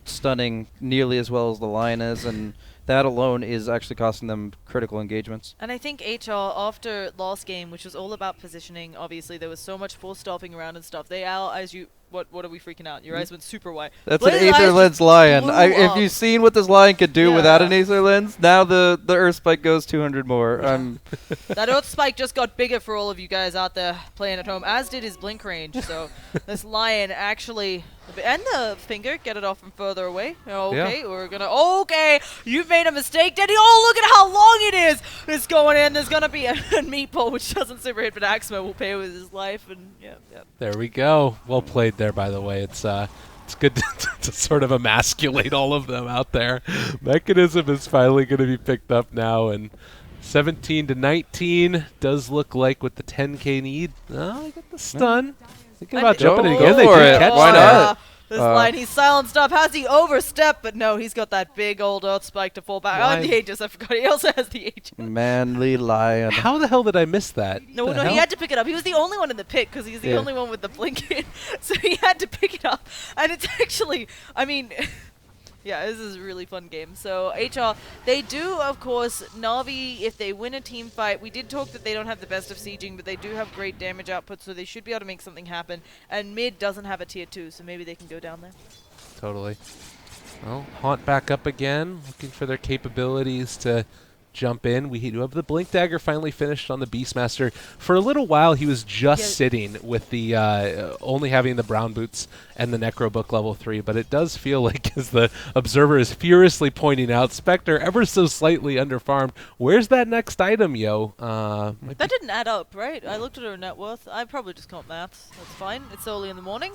stunning nearly as well as the line is, and that alone is actually costing them critical engagements. And I think HR, after last game, which was all about positioning, obviously there was so much force stopping around and stuff. They all, as you, what are we freaking out? Your eyes went super white. That's Blazing an eyes Aether just Lens Lion. blew If up. you've seen what this lion could do Yeah. without an Aether Lens, now the Earth Spike goes 200 more. That Earth Spike just got bigger for all of you guys out there playing at home, as did his blink range. So this lion actually, and the finger, get it off from further away. Okay, we're gonna. Okay, you've made a mistake, Daddy. Oh, look at how long it is. It's going in. There's gonna be a meatball, which doesn't super hit, but Axmo will pay with his life. And yeah. There we go. Well played there, by the way. It's good to sort of emasculate all of them out there. Mechanism is finally going to be picked up now, and 17 to 19 does look like with the 10k need. Oh, I got the stun. Thinking about Go jumping it for again. They it. did catch Why that. not? This line, he's silenced up. Has he overstepped? But no, he's got that big old Earth Spike to fall back. Why? On the Aegis, I forgot. He also has the Aegis. Manly lion. How the hell did I miss that? No, The no, he hell? had to pick it up. He was the only one in the pit because he's the Yeah. only one with the blink in. So he had to pick it up. And it's actually, I mean, yeah, this is a really fun game. So HR, they do, of course, Na'Vi, if they win a team fight, we did talk that they don't have the best of sieging, but they do have great damage output, so they should be able to make something happen. And mid doesn't have a tier 2, so maybe they can go down there. Totally. Well, Haunt back up again, looking for their capabilities to jump in. We do have the Blink Dagger finally finished on the Beastmaster. For a little while, he was just sitting with the only having the brown boots and the Necro Book level 3, but it does feel like, as the Observer is furiously pointing out, Spectre ever so slightly underfarmed. Where's that next item, yo? Might That be- didn't add up, right? I looked at her net worth. I probably just can't maths. That's fine. It's early in the morning.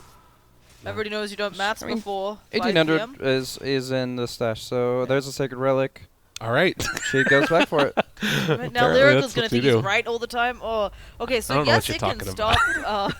Everybody knows you don't maths I mean, before 5 1800 p.m. is in the stash, so there's a sacred relic. All right. She goes back for it. Right, now Apparently Lyrical's that's gonna what you think he's do. right all the time. Oh, okay. I So don't know yes, what it you're can talking stop.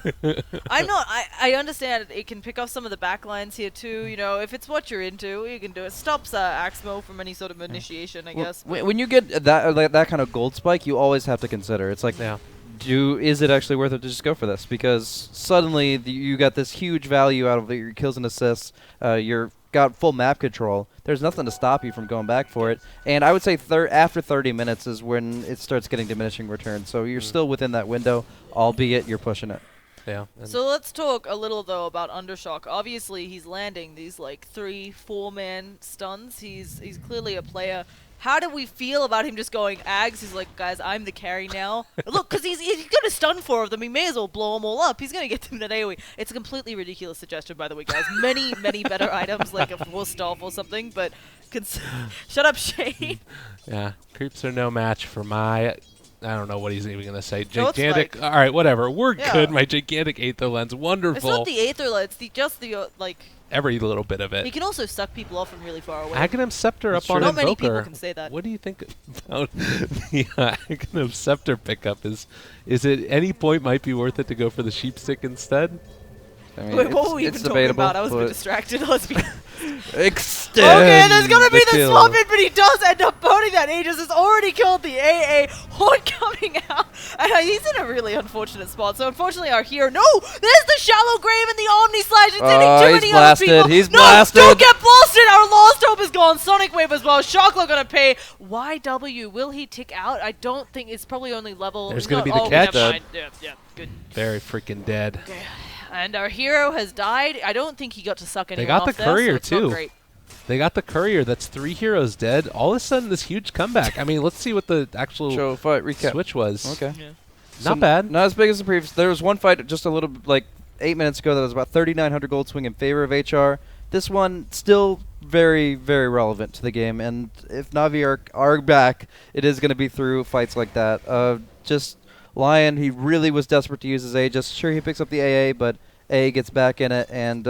I'm not. I understand it can pick off some of the backlines here too. You know, if it's what you're into, you can do it. Stops Axmo from any sort of initiation, I guess. but- When you get that kind of gold spike, you always have to consider. It's like, Yeah. is it actually worth it to just go for this? Because suddenly you got this huge value out of your kills and assists. You're got full map control. There's nothing to stop you from going back for it. And I would say after 30 minutes is when it starts getting diminishing returns. So you're still within that window, albeit you're pushing it. Yeah. and- So let's talk a little though about Undershock. Obviously, he's landing these like 3-4 man stuns. He's clearly a player. How do we feel about him just going Ags? He's like, guys, I'm the carry now. Look, because he's gonna stun 4 of them. He may as well blow them all up. He's gonna get them to AoE. It's a completely ridiculous suggestion, by the way, guys. Many better items like a Force Staff or something. But shut up, Shane. Yeah, creeps are no match for my. I don't know what he's even going to say. No, it's Gigantic. like- All right, whatever. We're Yeah. good. My gigantic Aether Lens. Wonderful. It's not the Aether Light. It's just the like. Every little bit of He it. can also suck people off from really far away. Aghanim Scepter That's up on true. Not many people Invoker. can say that. What do you think about the Aghanim Scepter pickup? Is it any point might be worth it to go for the Sheep Stick instead? I mean, Wait, what were we it's even talking debatable, about? I was a bit but distracted. Let's be Extend. okay, there's gonna be the kill. swap in, but he does end up boning that. Aegis has already killed the AA. Haunt coming out, and he's in a really unfortunate spot. So unfortunately, our hero. No, there's the shallow grave and the Omni Slash. It's hitting too he's many blasted. other people. He's no, blasted. don't get blasted. Our lost hope is gone. Sonic Wave as well. Shocklow gonna pay. YW, will he tick out? I don't think it's probably only level. There's gonna be the oh, catch. never mind. Yeah, good. Very freaking dead. Okay. And our hero has died. I don't think he got to suck anyone They got off the there, so courier it's not too. great. They got the courier. That's 3 heroes dead. All of a sudden, this huge comeback. I mean, let's see what the actual Show fight recap. switch was. Okay. Yeah. Not bad. Not as big as the previous. There was one fight just a little like 8 minutes ago that was about 3,900 gold swing in favor of HR. This one still very, very relevant to the game, and if Na'Vi are back, it is going to be through fights like that. Just Lion, he really was desperate to use his Aegis. Sure, he picks up the AA, but A gets back in it, and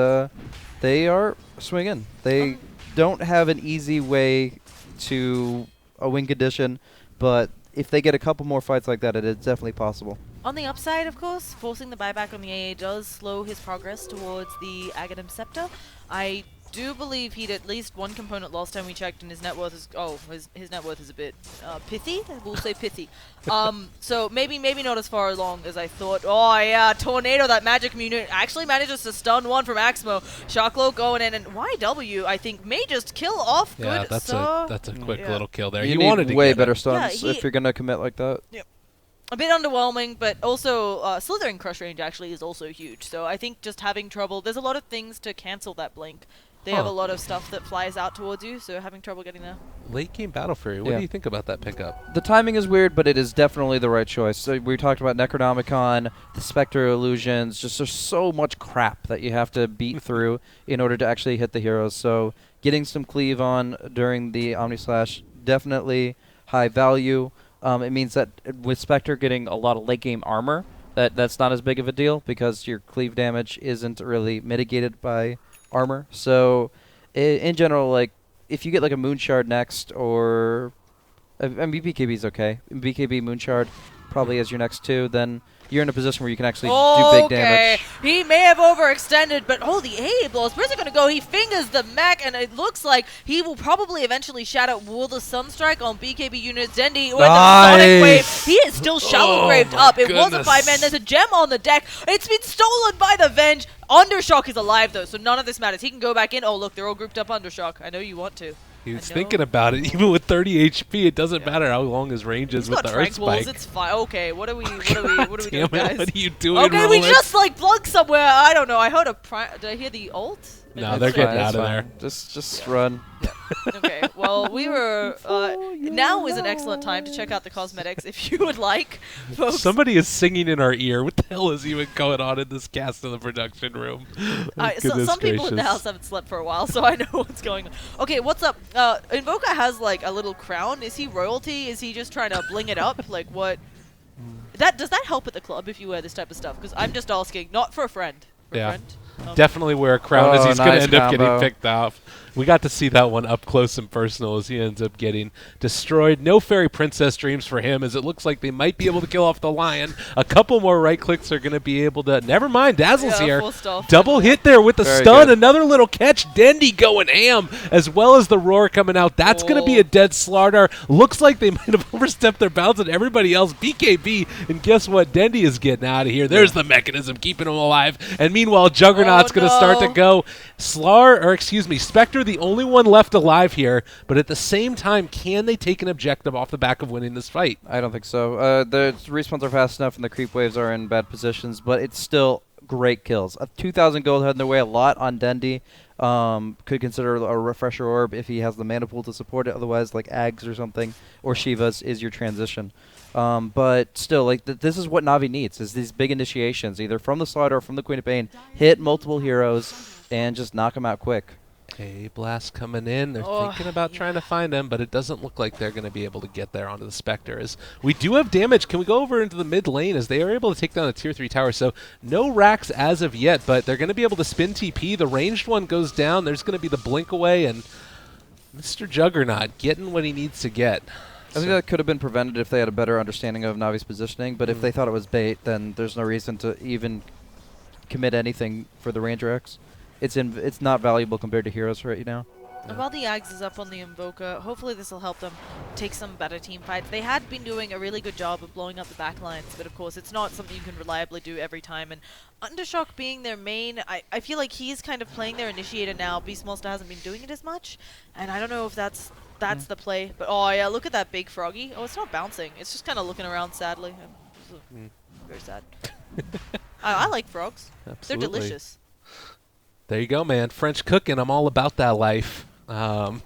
they are swinging. They don't have an easy way to a win condition, but if they get a couple more fights like that, it is definitely possible. On the upside, of course, forcing the buyback on the AA does slow his progress towards the Aghanim Scepter. I do believe he'd at least one component last time we checked, and his net worth is his net worth is a bit pithy. We'll say pithy. So maybe not as far along as I thought. Oh yeah, Tornado, that magic unit actually manages to stun one from Axmo. Shocklow going in, and YW I think may just kill off. Yeah, Good. that's a quick yeah. little kill there. You He need wanted to way get better it. stuns Yeah, if you're going to commit like that. A bit underwhelming, but also Slithering Crush range actually is also huge. So I think just having trouble, there's a lot of things to cancel that blink. They have a lot of stuff that flies out towards you, so having trouble getting there. Late game Battle Fury. What Yeah. do you think about that pickup? The timing is weird, but it is definitely the right choice. So we talked about Necronomicon, the Spectre illusions. Just there's so much crap that you have to beat through in order to actually hit the heroes. So getting some cleave on during the Omni Slash, definitely high value. It means that with Spectre getting a lot of late game armor, that's not as big of a deal because your cleave damage isn't really mitigated by armor. So in general, like if you get like a Moonshard next, or I mean BKB is okay. BKB Moonshard probably as your next two, then you're in a position where you can actually do big damage. He may have overextended, but the AA blows. Where's it going to go? He fingers the mech, and it looks like he will probably eventually shatter Will the Sunstrike on BKB units. Dendi with the Sonic Wave. He is still shallow graved my up. It was a goodness. 5-man. There's a gem on the deck. It's been stolen by the Venge. Undershock is alive, though, so none of this matters. He can go back in. Oh, look, they're all grouped up Undershock. I know you want to. He was I thinking know. about it. Even with 30 HP, it doesn't Yeah. matter how long his range is He's with got the Earth tranquils. Spike. It's fine. Okay, what are we doing, Damn it, guys? what are you doing, Okay, we Rolex? just like plugged somewhere. I don't know. I heard a did I hear the ult? No, It's they're like- getting Fine, out it's of fine. there. Just run. Okay, well, we were. Now is an excellent time to check out the cosmetics if you would like, folks. Somebody is singing in our ear. What the hell is even going on in this cast in the production room? Goodness Some people in the gracious. house haven't slept for a while, so I know what's going on. Okay, what's up? Invoca has like a little crown. Is he royalty? Is he just trying to bling it up? Like what? Does that help at the club if you wear this type of stuff? Because I'm just asking, not for a friend. For Yeah. a friend. Definitely wear a crown as Oh, he's going to nice end up getting combo. picked off. We got to see that one up close and personal as he ends up getting destroyed. No Fairy Princess dreams for him as it looks like they might be able to kill off the Lion. A couple more right clicks are going to be able to... Never mind, Dazzle's Yeah, here. full stuff. Double hit there with the Very stun. good. Another little catch. Dendi going ham as well as the roar coming out. That's going to be Oh. a dead Slardar. Looks like they might have overstepped their bounds and everybody else. BKB. And guess what? Dendi is getting out of here. There's the mechanism keeping him alive. And meanwhile, Juggernaut's going to start to go. Spectre, the only one left alive here, but at the same time, can they take an objective off the back of winning this fight? I don't think so. The respawns are fast enough and the creep waves are in bad positions, but it's still great kills. 2,000 gold heading their way, a lot on Dendi. Could consider a refresher orb if he has the mana pool to support it. Otherwise, like Ags or something, or Shivas is your transition. But still, like this is what Na'Vi needs: is these big initiations, either from the Slaughter or from the Queen of Pain. Hit multiple heroes and just knock them out quick. Okay, Blast coming in. They're Oh, thinking about trying to find him, but it doesn't look like they're going to be able to get there onto the Spectre. As we do have damage. Can we go over into the mid lane as they are able to take down a tier 3 tower? So no racks as of yet, but they're going to be able to spin TP. The ranged one goes down. There's going to be the blink away, and Mr. Juggernaut getting what he needs to get. I think that could have been prevented if they had a better understanding of Navi's positioning, but if they thought it was bait, then there's no reason to even commit anything for the Ranger X. It's not valuable compared to heroes right now. And while the Ags is up on the Invoker, hopefully this will help them take some better team fights. They had been doing a really good job of blowing up the backlines, but of course it's not something you can reliably do every time. And Undershock being their main, I feel like he's kind of playing their initiator now. Beastmaster hasn't been doing it as much, and I don't know if that's the play. But oh yeah, look at that big froggy. Oh, it's not bouncing. It's just kind of looking around sadly. Very sad. I like frogs. Absolutely. They're delicious. There you go, man. French cooking. I'm all about that life. Oh,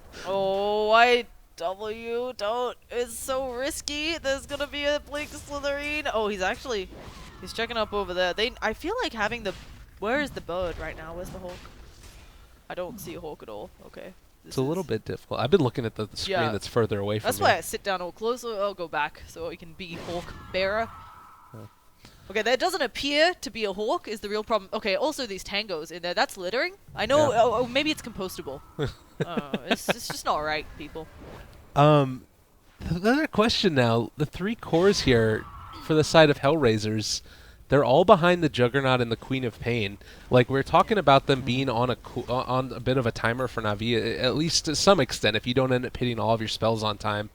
IW, don't. It's so risky. There's going to be a Blink Slytherin. Oh, he's checking up over there. I feel like having the... Where is the bird right now? Where's the hawk? I don't see a hawk at all. Okay. It's a little bit difficult. I've been looking at the screen that's further away from me. That's why I sit down all close. I'll go back so I can be hawk bearer. Okay, there doesn't appear to be a hawk is the real problem. Okay, also these tangos in there. That's littering. I know. Yeah. Oh, maybe it's compostable. It's just not right, people. Another question now. The 3 cores here for the side of HellRaisers, they're all behind the Juggernaut and the Queen of Pain. Like, we're talking about them being on a bit of a timer for Na'Vi, at least to some extent, if you don't end up hitting all of your spells on time.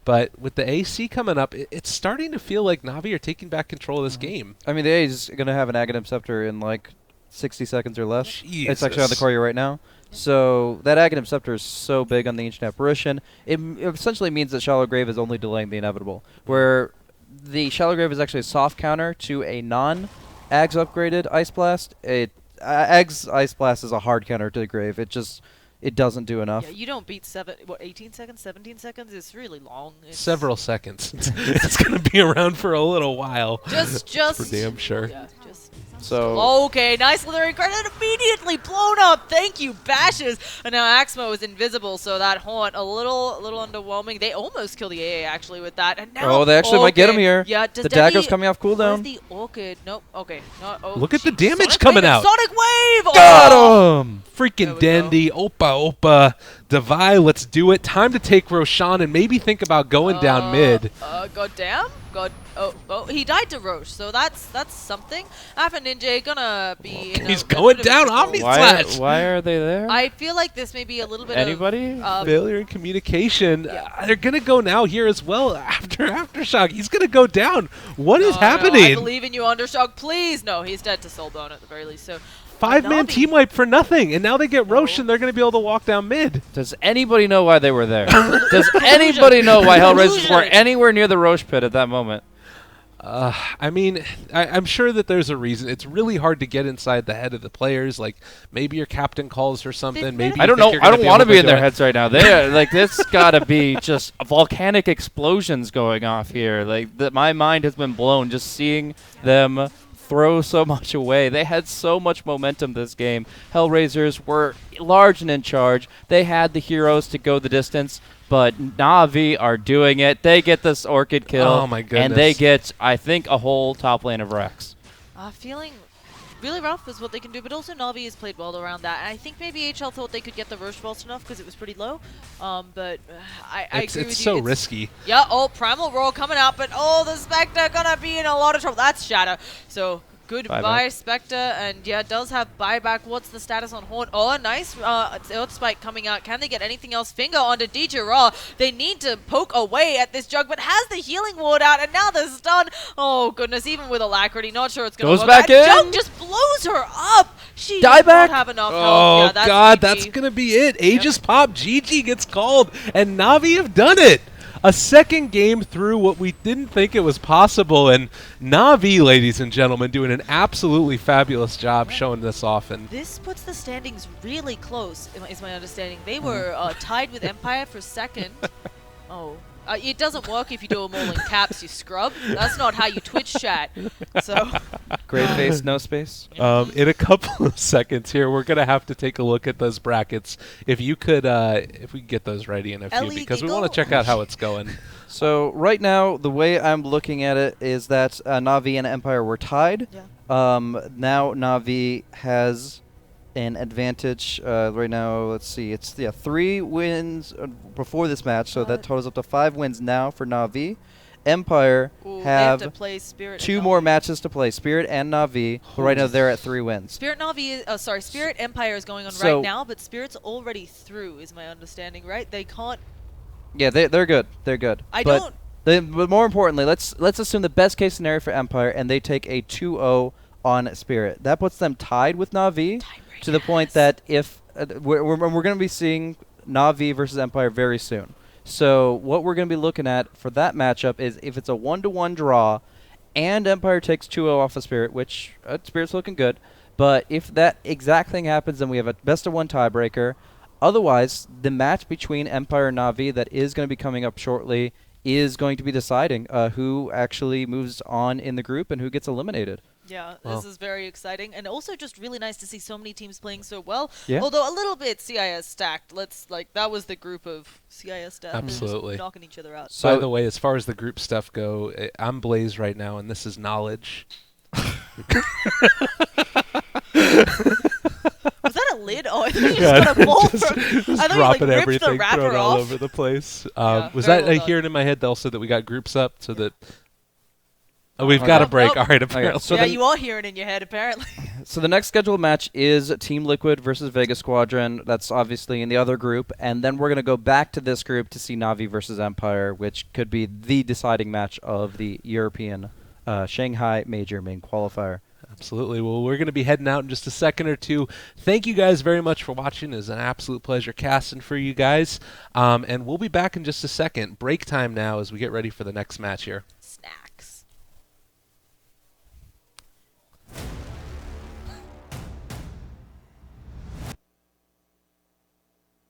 But with the AC coming up, it's starting to feel like Na'Vi are taking back control of this game. I mean, the A is going to have an Aghanim Scepter in like 60 seconds or less. Jesus. It's actually on the courier right now. So that Aghanim Scepter is so big on the Ancient Apparition. It essentially means that Shallow Grave is only delaying the inevitable. Where the Shallow Grave is actually a soft counter to a non-Ags upgraded Ice Blast. Ags Ice Blast is a hard counter to the Grave. It doesn't do enough. Yeah, you don't beat 18 seconds, 17 seconds? It's really long. Several seconds. It's going to be around for a little while. Just for damn sure. Yeah, just. So okay, nice Slytherin credit immediately blown up. Thank you, Bashes. And now Axmo is invisible, so that haunt a little underwhelming. They almost kill the AA actually with that. And now they actually might get him here. Yeah, the dagger's coming off cooldown. Where's the Orchid? Nope. Okay. Look at the damage Sonic coming Wave out. Sonic Wave. Got him. Freaking There we dandy. Opa. Devi, let's do it. Time to take Roshan and maybe think about going down mid. Goddamn. Oh, he died to Roche, so that's something. Alpha Ninja gonna be. He's going down Omni Slash. Why are they there? I feel like this may be a little bit Anybody? of failure in communication. Yeah. They're gonna go now here as well after Aftershock. He's gonna go down. What is No, happening? I believe in you, Undershock. Please, no, he's dead to Soulbone at the very least. So 5-man Na'Vi. team wipe for nothing, and now they get Roche, and they're gonna be able to walk down mid. Does anybody know why they were there? Does anybody know why HellRaisers were anywhere near the Roche pit at that moment? I mean, I'm sure that there's a reason. It's really hard to get inside the head of the players. Like, maybe your captain calls for something. Maybe I don't know. I don't want to be in their heads right now. They are, like, this gotta be just volcanic explosions going off here. Like, my mind has been blown just seeing them throw so much away. They had so much momentum this game. HellRaisers were large and in charge. They had the heroes to go the distance. But Na'Vi are doing it. They get this Orchid kill. Oh my goodness. And they get, I think, a whole top lane of Rex. Feeling really rough is what they can do, but also Na'Vi has played well around that. And I think maybe HL thought they could get the Roche fast enough because it was pretty low. But I agree with you. It's so risky. Yeah, Primal Roar coming out, but the Spectre gonna be in a lot of trouble. That's Shadow. So goodbye, Spectre, and yeah, does have buyback. What's the status on Haunt? Oh, nice Earth Spike coming out. Can they get anything else? Finger onto DJ Raw. They need to poke away at this Jug, but has the healing ward out, and now the stun. Oh goodness, even with Alacrity, not sure it's gonna Goes work. back That in. Jug just blows her up. She Die does back. not have enough health. Oh Yeah, that's God, GG. that's gonna be it. Aegis pop, GG gets called, and Na'Vi have done it. A second game through what we didn't think it was possible, and Na'Vi, ladies and gentlemen, doing an absolutely fabulous job showing this off. And this puts the standings really close, is my understanding. They were tied with Empire for second. It doesn't work if you do them all in caps, you scrub. That's not how you Twitch chat. So, Great face, no space. in a couple of seconds here, we're gonna have to take a look at those brackets. If you could, if we can get those ready in a few, LED because we want to check out how it's going. So right now, the way I'm looking at it is that Na'Vi and Empire were tied. yeah. Now Na'Vi has an advantage right now. Let's see, it's 3 wins before this match, so that totals up to 5 wins now for Na'Vi. Empire Ooh, they have to have play Spirit. two and more Na'Vi. matches to play, Spirit and Na'Vi. But right now they're at 3 wins. Spirit Na'Vi, Spirit Empire is going on So- right now, but Spirit's already through, is my understanding, right? They can't. Yeah, they're good. They're good. But more importantly, let's assume the best case scenario for Empire, and they take a 2-0 on Spirit. That puts them tied with Na'Vi to the point that if we're going to be seeing Na'Vi versus Empire very soon. So what we're going to be looking at for that matchup is if it's a 1-1 draw, and Empire takes 2-0 off of Spirit, which Spirit's looking good. But if that exact thing happens, then we have a best-of-1 tiebreaker. Otherwise, the match between Empire and Na'Vi that is going to be coming up shortly is going to be deciding who actually moves on in the group and who gets eliminated. Yeah, Wow. this is very exciting, and also just really nice to see so many teams playing so well. Yeah. Although a little bit CIS stacked. That was the group of CIS staff who were just Absolutely. knocking each other out. By the way, as far as the group stuff go, I'm Blaze right now, and this is knowledge. Was that a lid? Oh, I think you just got a bowl from. I thought dropping you ripped everything, the wrapper throwing all off. over the place. Yeah, Was very that well done. hearing in my head also that we got groups up so that? Oh, we've Okay. got a break. Nope. All right, apparently. So yeah, then- you are hearing in your head apparently. So the next scheduled match is Team Liquid versus Vega Squadron. That's obviously in the other group. And then we're going to go back to this group to see Na'Vi versus Empire, which could be the deciding match of the European Shanghai Major Main Qualifier. Absolutely. Well, we're going to be heading out in just a second or two. Thank you guys very much for watching. It was an absolute pleasure casting for you guys. And we'll be back in just a second. Break time now as we get ready for the next match here.